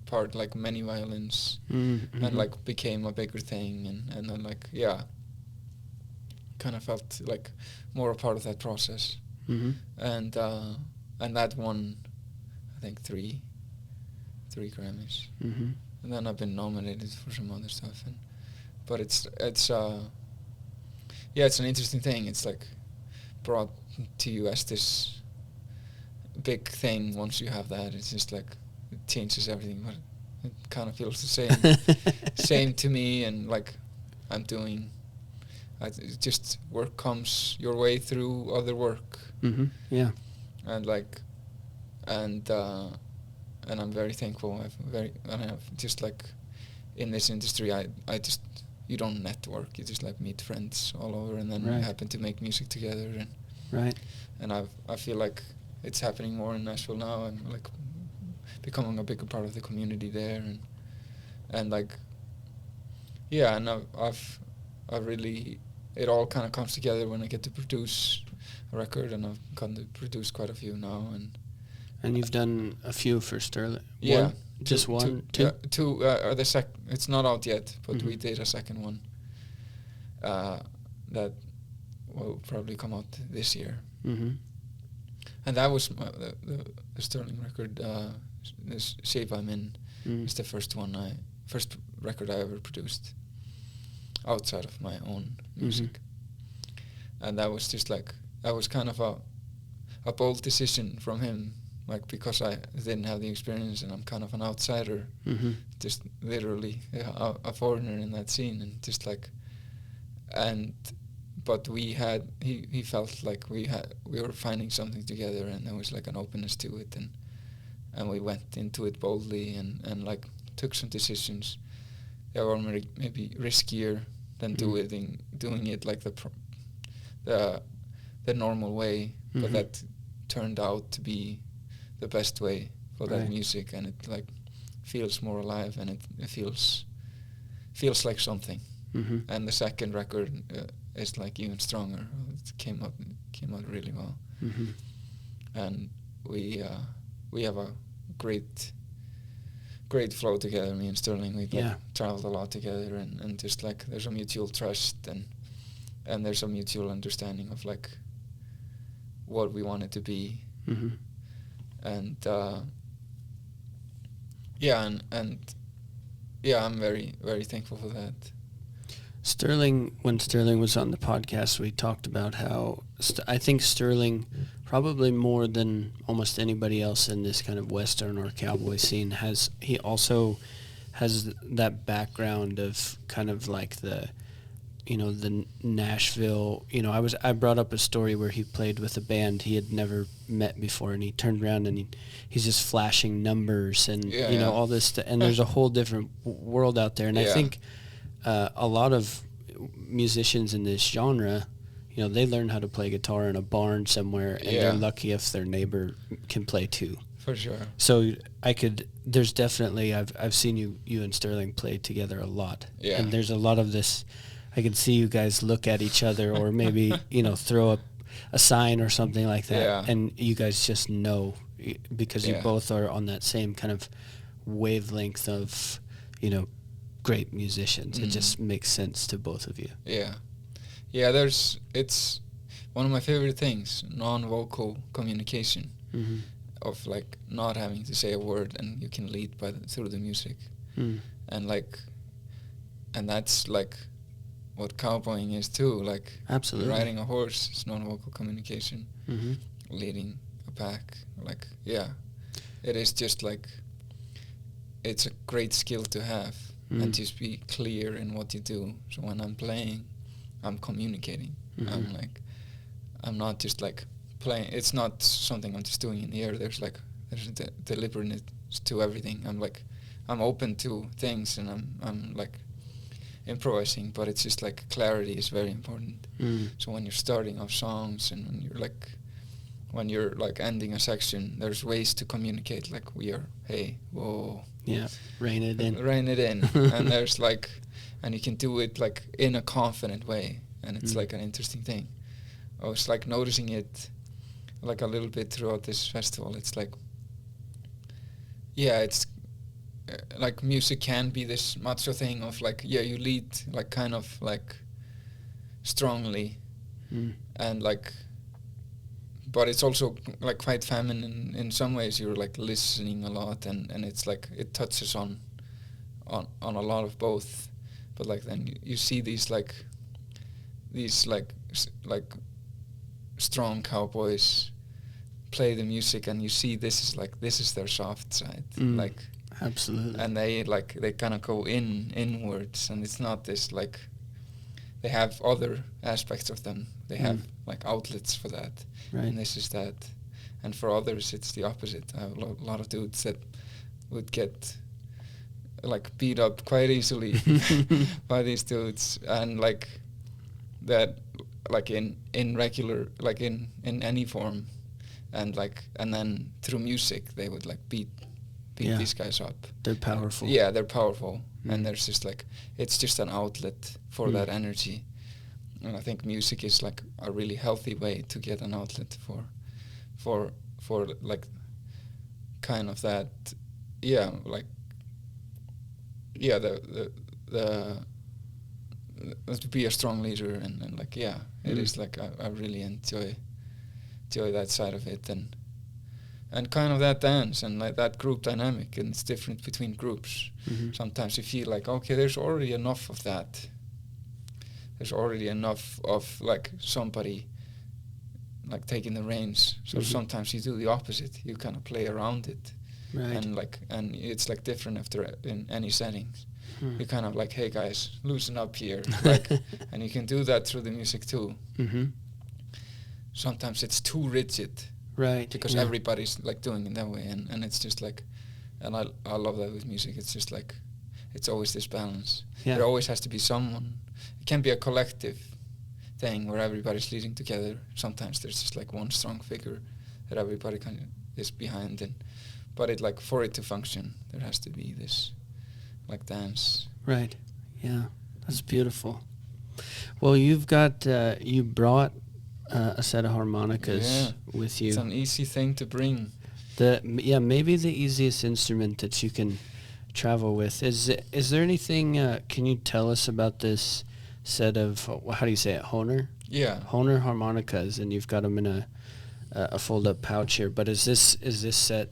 part, many violins, and became a bigger thing, and then kind of felt more a part of that process, and that won I think 3 Grammys, and then I've been nominated for some other stuff, but it's an interesting thing. It's brought to you as this big thing. Once you have that, it's just it changes everything, but it kind of feels the same to me, and I'm doing just work comes your way through other work, yeah, and I'm very thankful. I've just in this industry, I just, you don't network, you just meet friends all over, and then we happen to make music together, and I feel like it's happening more in Nashville now. I'm becoming a bigger part of the community there, and I've really, it all kind of comes together when I get to produce a record, and I've gotten to produce quite a few now, and you've done a few for Sterling. Yeah. Just one? Two? Yeah, 2. It's not out yet, but we did a second one that will probably come out this year. Mm-hmm. And that was the Sterling record. This Shape I'm In is the first record I ever produced outside of my own music. And that was just like, that was kind of a bold decision from him, like, because I didn't have the experience and I'm kind of an outsider, just literally a foreigner in that scene, and just like, but he felt like we were finding something together, and there was like an openness to it, and we went into it boldly and like took some decisions that were maybe riskier than doing it like the normal way, but that turned out to be the best way for that music, and it like feels more alive, and it feels like something. And the second record is like even stronger. It came out really well, and we have a great flow together. Me and Sterling, we traveled a lot together, and just like there's a mutual trust, and there's a mutual understanding of like what we want it to be, and I'm very, very thankful for that. Sterling, when Sterling was on the podcast, we talked about how I think Sterling, probably more than almost anybody else in this kind of Western or cowboy scene, he also has that background of kind of like the Nashville, I brought up a story where he played with a band he had never met before, and he turned around and he's just flashing numbers and all this and there's a whole different world out there, and I think a lot of musicians in this genre, they learn how to play guitar in a barn somewhere, and they're lucky if their neighbor can play too. For sure. So there's definitely, I've seen you and Sterling play together a lot, and there's a lot of this. I can see you guys look at each other, or maybe throw up a sign or something like that, and you guys just know because you both are on that same kind of wavelength of great musicians. It just makes sense to both of you. It's one of my favorite things, non-vocal communication, of like not having to say a word, and you can lead through the music, and that's like what cowboying is too. Like, absolutely, riding a horse is non-vocal communication, leading a pack, like it is just like, it's a great skill to have. And just be clear in what you do. So when I'm playing, I'm communicating. I'm not just like playing. It's not something I'm just doing in the air. There's a deliberateness to everything. I'm open to things, and I'm like improvising, but it's just like clarity is very important. So when you're starting off songs, and when you're ending a section, there's ways to communicate, like hey, whoa. Yeah, rein it in. And there's and you can do it like in a confident way, and it's like an interesting thing. I was like noticing it like a little bit throughout this festival. It's like, it's like music can be this macho thing of like, you lead like kind of like strongly, and like, but it's also like quite feminine in some ways. You're like listening a lot, and it's like it touches on a lot of both. But like then you see these strong cowboys play the music, and you see this is their soft side, like absolutely. And they kind of go inwards, and it's not this like, they have other aspects of them. They have like outlets for that. Right. And this is that. And for others, it's the opposite. I have a lot of dudes that would get like beat up quite easily by these dudes, and like that, like in regular, like in any form, and then through music they would like beat these guys up. They're powerful. Yeah, they're powerful, and there's just like, it's just an outlet for that energy. And I think music is like a really healthy way to get an outlet for like kind of that, the to be a strong leader, and like it is like I really enjoy enjoy that side of it, and kind of that dance and like that group dynamic, and it's different between groups. Mm-hmm. Sometimes you feel like, okay, there's already enough of that. There's already enough of like somebody like taking the reins. So Mm-hmm. sometimes you do the opposite. You kind of play around it, Right. and it's like different after in any settings. Hmm. You kind of like, hey guys, loosen up here, like, and you can do that through the music too. Mm-hmm. Sometimes it's too rigid. Right. Because yeah. everybody's like doing it that way, and it's just like, and I love that with music. It's just like, it's always this balance. Yeah. There always has to be someone. It can be a collective thing where everybody's leading together. Sometimes there's just like one strong figure that everybody kind of is behind, but it like, for it to function, there has to be this like dance. Right. Yeah. That's beautiful. Well, you've got you brought a set of harmonicas with you. It's an easy thing to bring. Maybe the easiest instrument that you can travel with. Is there anything? Can you tell us about this set of how do you say it? Honer harmonicas, and you've got them in a fold-up pouch here. But is this set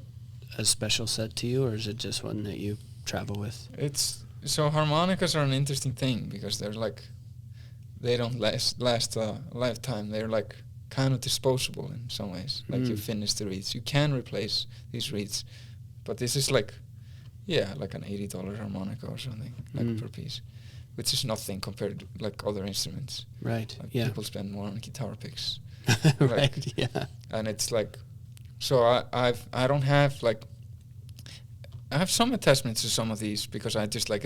a special set to you, or is it just one that you travel with? So harmonicas are an interesting thing because they're like, they don't last a lifetime. They're like kind of disposable in some ways. Like you finish the reeds. You can replace these reeds, but this is like, like an $80 harmonica or something, like per piece, which is nothing compared to like other instruments. Right. Like yeah. people spend more on guitar picks. Right. Like, yeah. And it's like, so I don't have like, I have some attachments to some of these because I just like,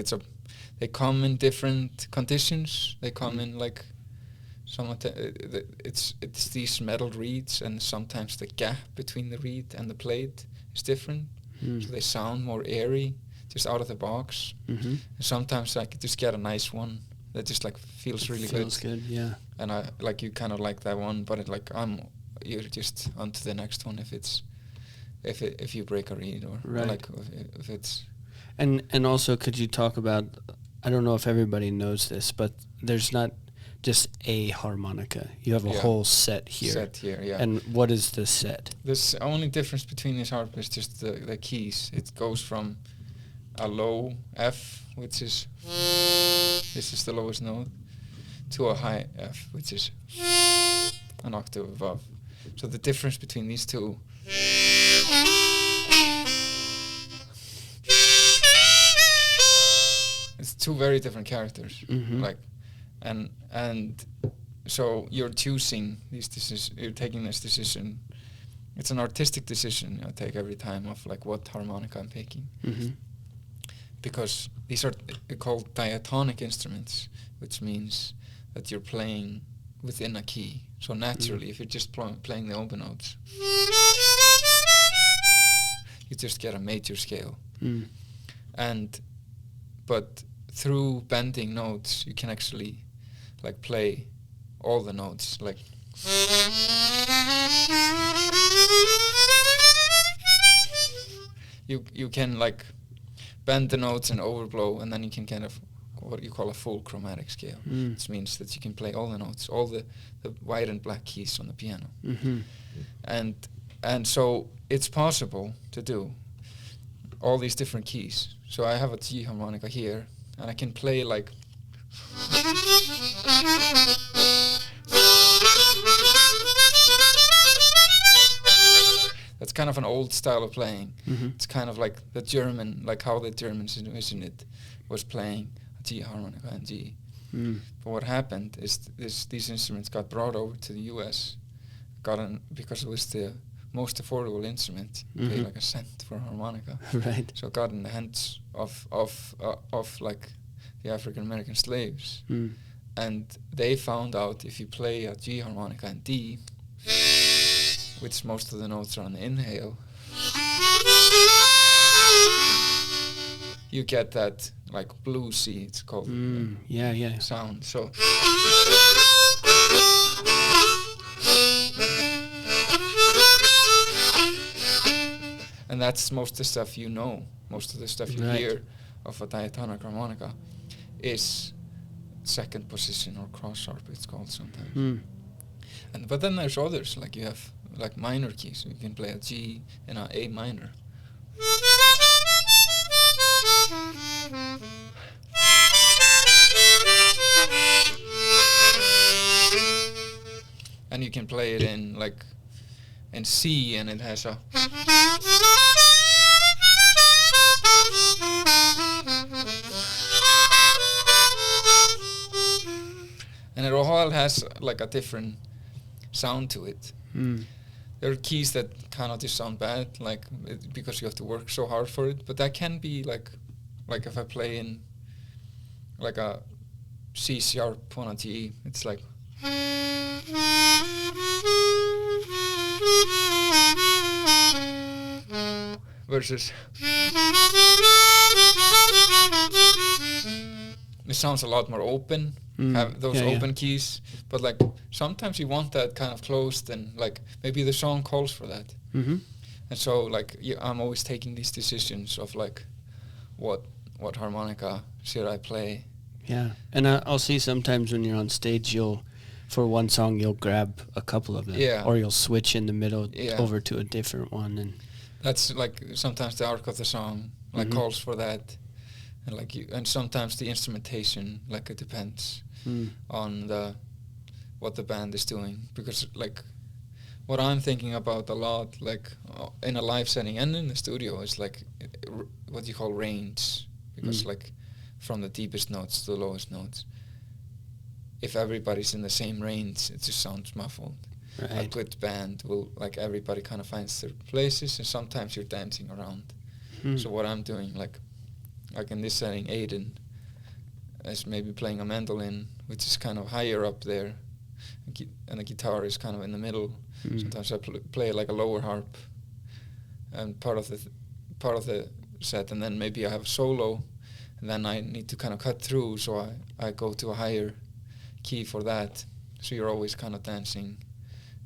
they come in different conditions. They come in like it's these metal reeds, and sometimes the gap between the reed and the plate is different, so they sound more airy just out of the box. Mm-hmm. And sometimes I could just get a nice one that just like feels really Feels good. Yeah. and I like, you kind of like that one, but it like you're just on to the next one if you break a reed or like if it's. And also, could you talk about, I don't know if everybody knows this, but there's not just a harmonica. You have a whole set here. Set here, yeah. And what is the set? The only difference between these harp is just the keys. It goes from a low F, which is, this is the lowest note, to a high F, which is an octave above. So the difference between these two it's two very different characters. Mm-hmm. Like, and so you're choosing these decisions. You're taking this decision. It's an artistic decision I take every time of like what harmonica I'm picking, because these are called diatonic instruments, which means that you're playing within a key. So naturally, if you're just playing the open notes, you just get a major scale. But through bending notes, you can actually like play all the notes. Like you can like bend the notes and overblow, and then you can kind of what you call a full chromatic scale, which means that you can play all the notes, all the white and black keys on the piano. And so it's possible to do all these different keys. So I have a G harmonica here, and I can play like that's kind of an old style of playing. It's kind of like the German, like how the Germans envisioned it, was playing a G harmonica and G. But what happened is these instruments got brought over to the U.S. Because it was the most affordable instrument. You pay like $0.01 for a harmonica. Right. So it got in the hands of like the African American slaves, and they found out if you play a G harmonica and D, which most of the notes are on the inhale, you get that like bluesy, it's called sound. So and that's most of the stuff you know, most of the stuff you hear of a diatonic harmonica is second position or cross harp, it's called sometimes. But then there's others, like you have like minor keys. You can play a G and a A minor. And you can play it in like in C, and it has a and it all has like a different sound to it. There are keys that kind of just sound bad, like because you have to work so hard for it. But that can be like if I play in like a C sharp on a G, it's like versus it sounds a lot more open. Have those open keys, but like sometimes you want that kind of closed, and like maybe the song calls for that. And so like I'm always taking these decisions of like what harmonica should I play. Yeah, and I'll see sometimes when you're on stage, for one song you'll grab a couple of them, or you'll switch in the middle over to a different one, and that's like sometimes the arc of the song like calls for that. And like and sometimes the instrumentation, like it depends on what the band is doing, because like what I'm thinking about a lot, like in a live setting and in the studio, is like what you call range, because like from the deepest notes to the lowest notes, if everybody's in the same range, it just sounds muffled. Right. A good band will like everybody kind of finds their places, and sometimes you're dancing around. So what I'm doing, like in this setting, Aiden is maybe playing a mandolin, which is kind of higher up there, and the guitar is kind of in the middle. Sometimes I play like a lower harp, and part of the set, and then maybe I have a solo, and then I need to kind of cut through, so I go to a higher key for that. So you're always kind of dancing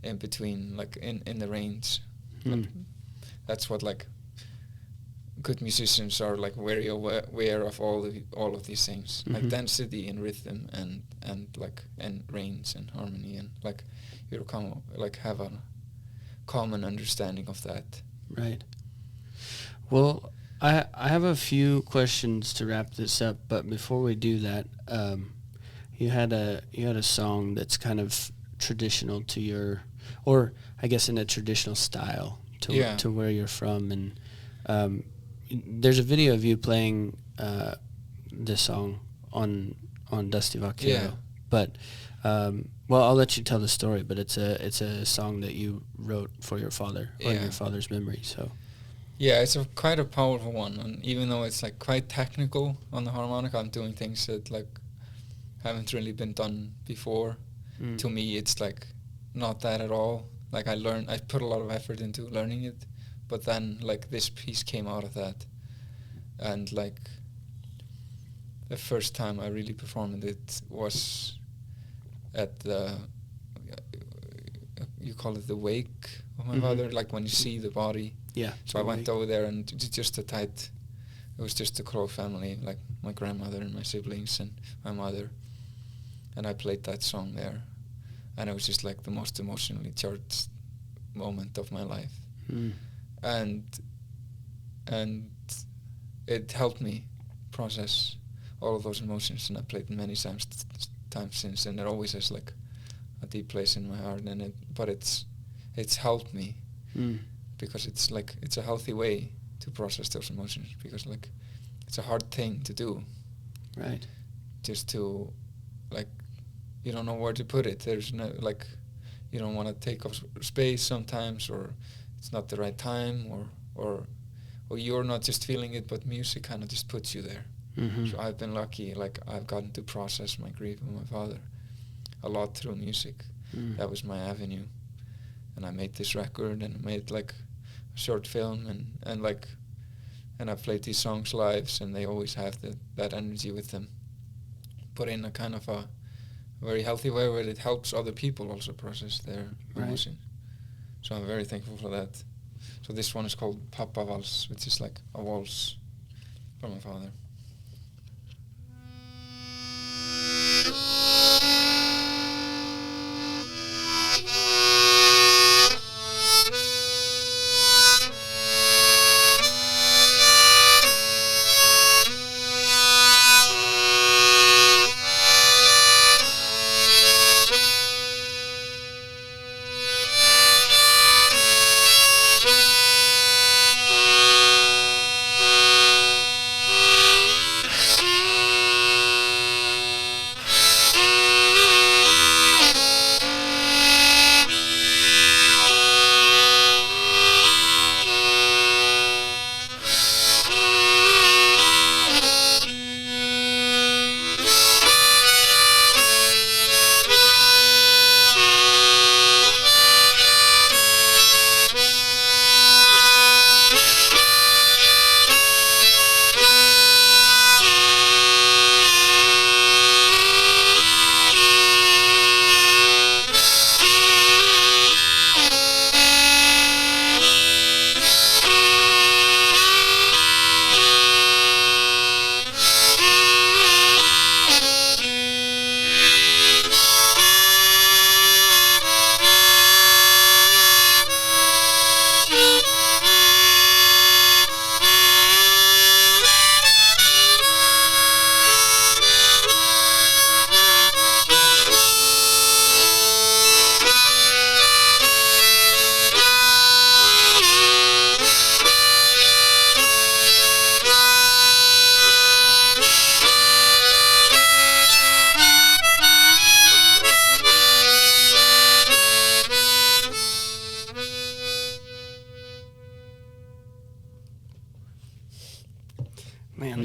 in between, like in the range. That's what like good musicians are like very aware of all of these things, like density and rhythm and like and range and harmony, and like you have a common understanding of that. Right. Well, I have a few questions to wrap this up, but before we do that, you had a song that's kind of traditional to your, or I guess in a traditional style to where you're from, and there's a video of you playing this song on Dusty Vaquero, but well, I'll let you tell the story. But it's a song that you wrote for your father, or in your father's memory. So it's quite a powerful one, and even though it's like quite technical on the harmonica, I'm doing things that like haven't really been done before. To me, it's like not that at all. Like I put a lot of effort into learning it. But then, like, this piece came out of that. And, like, the first time I really performed it was at the, you call it the wake of my father, like when you see the body. Yeah. So I went over there, and it was just the Crow family, like my grandmother and my siblings and my mother. And I played that song there. And it was just, like, the most emotionally charged moment of my life. And it helped me process all of those emotions, and I played it many times since, and it always has like a deep place in my heart. And it's helped me because it's like it's a healthy way to process those emotions, because like it's a hard thing to do, right? Just to like you don't know where to put it. There's no like you don't want to take up space sometimes, or it's not the right time, or you're not just feeling it, but music kind of just puts you there. So I've been lucky, like I've gotten to process my grief with my father a lot through music. That was my avenue, and I made this record, and I made like a short film, and I played these songs live, and they always have that energy with them, but in a kind of a very healthy way where it helps other people also process their emotion. So I'm very thankful for that. So this one is called Papa Vals, which is like a waltz from my father.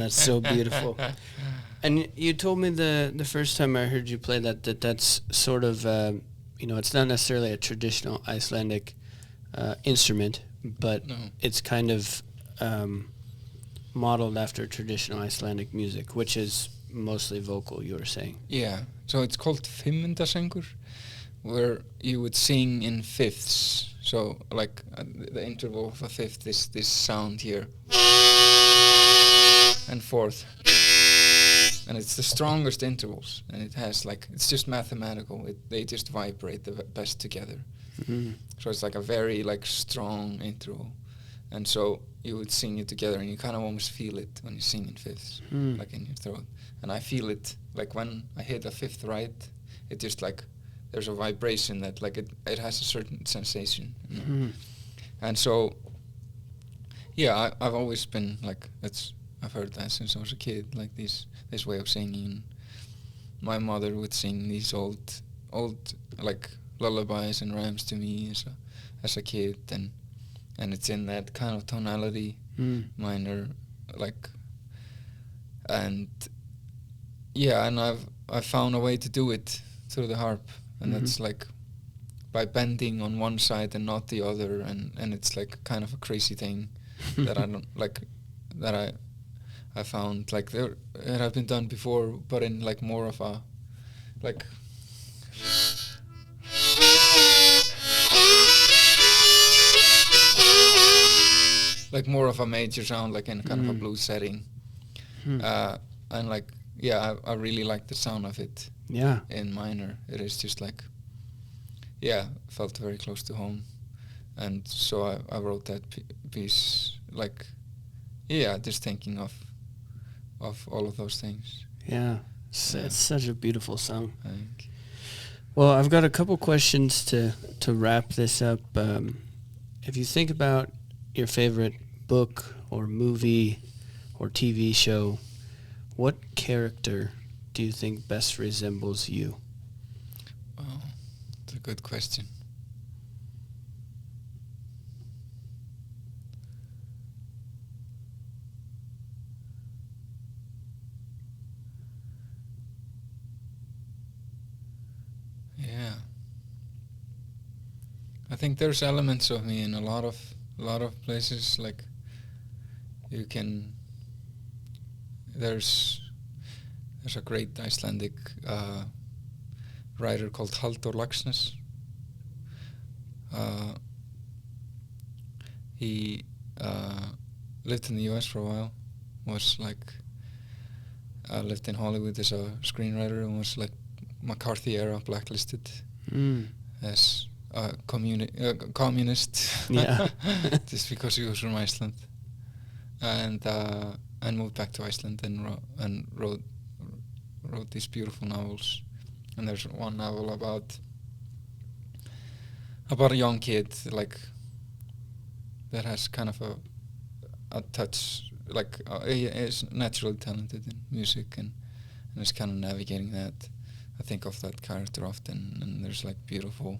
That's so beautiful. And you told me the first time I heard you play that's sort of, it's not necessarily a traditional Icelandic instrument, but No. it's kind of modeled after traditional Icelandic music, which is mostly vocal, you were saying. Yeah, so it's called fimmtundasangur, where you would sing in fifths. So like the interval of a fifth is this sound here, and fourth, and it's the strongest intervals, and it has like, it's just mathematical. They just vibrate the best together. Mm-hmm. So it's like a very like strong interval, and so you would sing it together, and you kind of almost feel it when you sing in fifths, like in your throat. And I feel it like when I hit a fifth right, it just like, there's a vibration that like it has a certain sensation, you know? Mm-hmm. And so yeah, I've always been like, I've heard that since I was a kid, like this way of singing. My mother would sing these old like lullabies and rhymes to me as a kid, and it's in that kind of tonality, minor, like, and yeah, and I've found a way to do it through the harp, and that's like by bending on one side and not the other, and it's like kind of a crazy thing that I don't like, that I found like it had been done before, but in like more of a like more of a major sound, like in kind of a blues setting, and like yeah, I really like the sound of it. Yeah. In minor, it is just like, yeah, felt very close to home, and so I wrote that piece like, yeah, just thinking of all of those things. Yeah, it's such a beautiful song. I think. Well, I've got a couple questions to wrap this up. If you think about your favorite book or movie or TV show, what character do you think best resembles you? Oh, that's a good question. Yeah, I think there's elements of me in a lot of places. Like you can, there's a great Icelandic writer called Halldór Laxness. He lived in the US for a while, was like lived in Hollywood as a screenwriter, and was like McCarthy era blacklisted as a communist, Yeah. just because he was from Iceland, and moved back to Iceland and wrote these beautiful novels. And there's one novel about a young kid, like, that has kind of a touch, like he is naturally talented in music and is kind of navigating that. I think of that character often, and there's like beautiful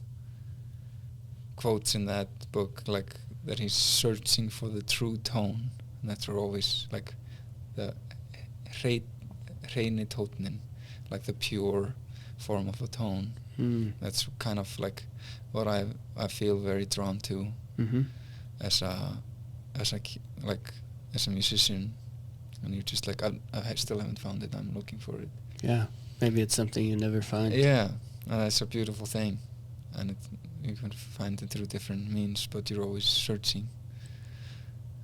quotes in that book, like that he's searching for the true tone, and that's always like the hreini tóninn, like the pure form of a tone. That's kind of like what I feel very drawn to as a musician. And you're just like, I still haven't found it. I'm looking for it. Yeah, maybe it's something you never find. Yeah, that's a beautiful thing, and you can find it through different means, but you're always searching.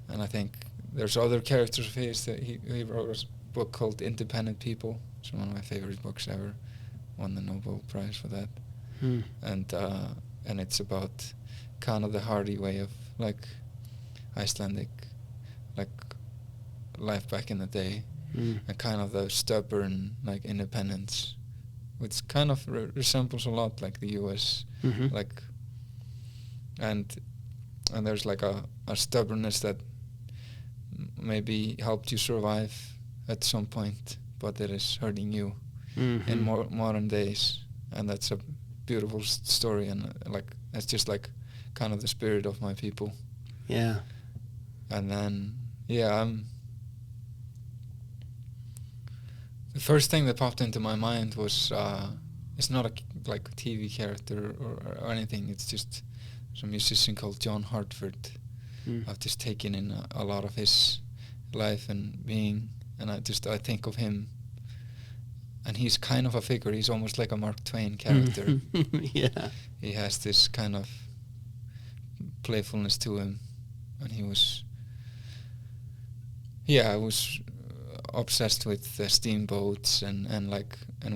And I think there's other characters of his that he wrote a book called Independent People. It's one of my favorite books ever. Won the Nobel Prize for that. And it's about kind of the hardy way of like Icelandic like life back in the day, and kind of the stubborn like independence, which kind of resembles a lot like the US, like, and there's like a stubbornness that maybe helped you survive at some point, but it is hurting you in modern days, and that's a beautiful story, and like that's just like kind of the spirit of my people. Yeah. And then the first thing that popped into my mind was it's not like a TV character or anything. It's just some musician called John Hartford. I've just taken in a lot of his life and being, and I think of him, and he's kind of a figure. He's almost like a Mark Twain character. Yeah. He has this kind of playfulness to him, and I was obsessed with steamboats and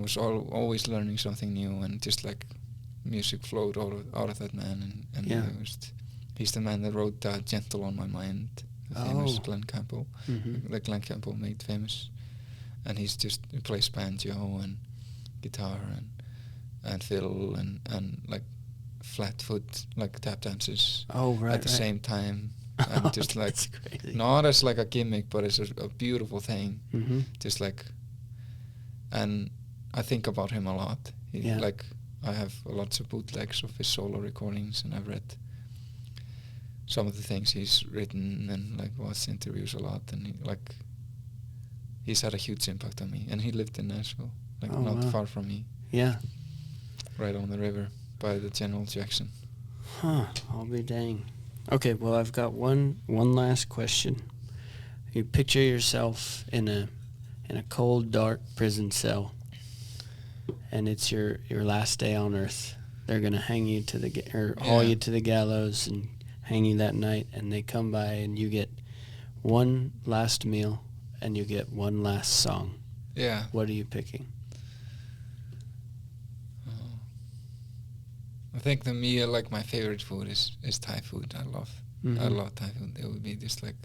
was always learning something new, and just like music flowed out of that man, and Yeah. he's the man that wrote Gentle on My Mind, the famous Glenn Campbell, that Glenn Campbell made famous, and he plays banjo and guitar and fiddle and like flat foot, like tap dances at the same time. And just like, not as like a gimmick, but as a beautiful thing. Just like, and I think about him a lot. Like, I have lots of bootlegs of his solo recordings, and I've read some of the things he's written and like watched interviews a lot, and he's had a huge impact on me. And he lived in Nashville, like not far from me. Yeah. Right on the river by the General Jackson. I'll be dang. Okay, well, I've got one last question. You picture yourself in a cold, dark prison cell, and it's your last day on Earth. They're gonna hang you haul you to the gallows and hang you that night. And they come by, and you get one last meal, and you get one last song. Yeah. What are you picking? I think the meal, like my favorite food is Thai food. I love Thai food. It would be just like,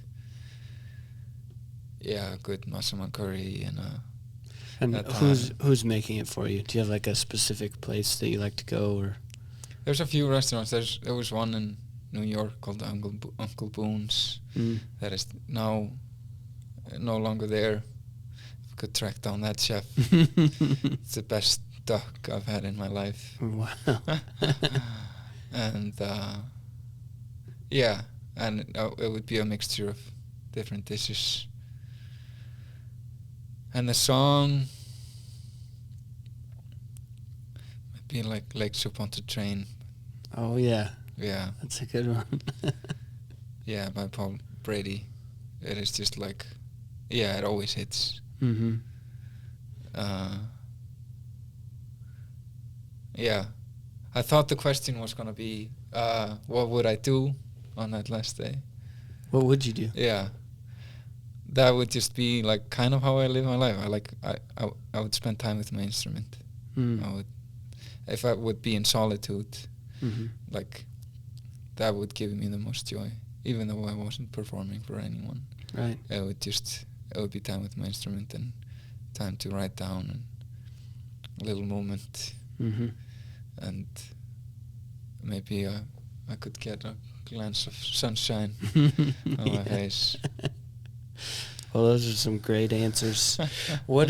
a good massaman curry and who's making it for you? Do you have like a specific place that you like to go, or? There's a few restaurants. There was one in New York called Uncle Boone's that is now no longer there. If I could track down that chef, it's the best duck I've had in my life. Wow. And and it would be a mixture of different dishes. And the song might be like Legs Upon the Train. Oh yeah. Yeah. That's a good one. Yeah, by Paul Brady. It is just like, it always hits. I thought the question was going to be, what would I do on that last day? What would you do? Yeah. That would just be like kind of how I live my life. I would spend time with my instrument. If I would be in solitude, like that would give me the most joy, even though I wasn't performing for anyone. Right. It would be time with my instrument and time to write down and a little moment. And maybe I could get a glance of sunshine on my face. Well, those are some great answers. Where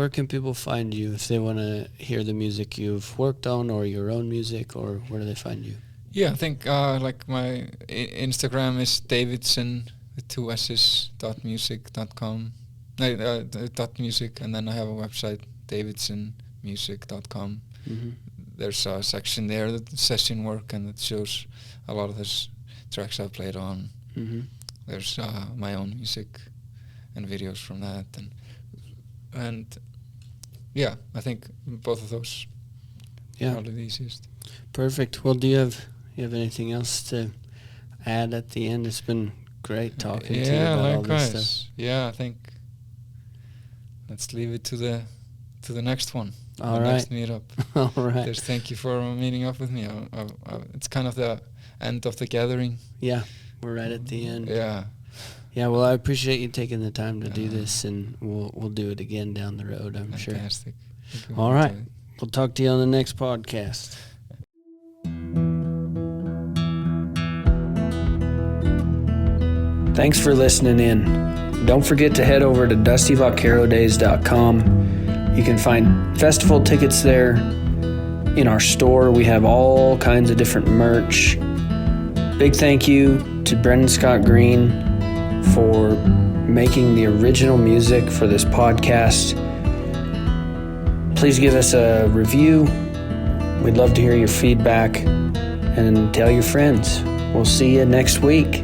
can people find you if they want to hear the music you've worked on, or your own music, or where do they find you? Yeah, I think like my Instagram is Davidsson with 2 S's .music.com. .music, and then I have a website, davidsonmusic.com. There's a section there that session work, and it shows a lot of those tracks I've played on. There's my own music and videos from that, and I think both of those are probably the easiest. Perfect. Well, do you have anything else to add at the end? It's been great talking to you about all this stuff. Yeah, I think let's leave it to the next one. All right. Next meetup. All right. Just thank you for meeting up with me. It's kind of the end of the gathering. Yeah, we're right at the end. Yeah. Yeah, well, I appreciate you taking the time to do this, and we'll do it again down the road, I'm sure. Fantastic. All right. We'll talk to you on the next podcast. Thanks for listening in. Don't forget to head over to dustyvaquerodays.com. You can find festival tickets there. In our store, we have all kinds of different merch. Big thank you to Brendan Scott Green for making the original music for this podcast. Please give us a review. We'd love to hear your feedback, and tell your friends. We'll see you next week.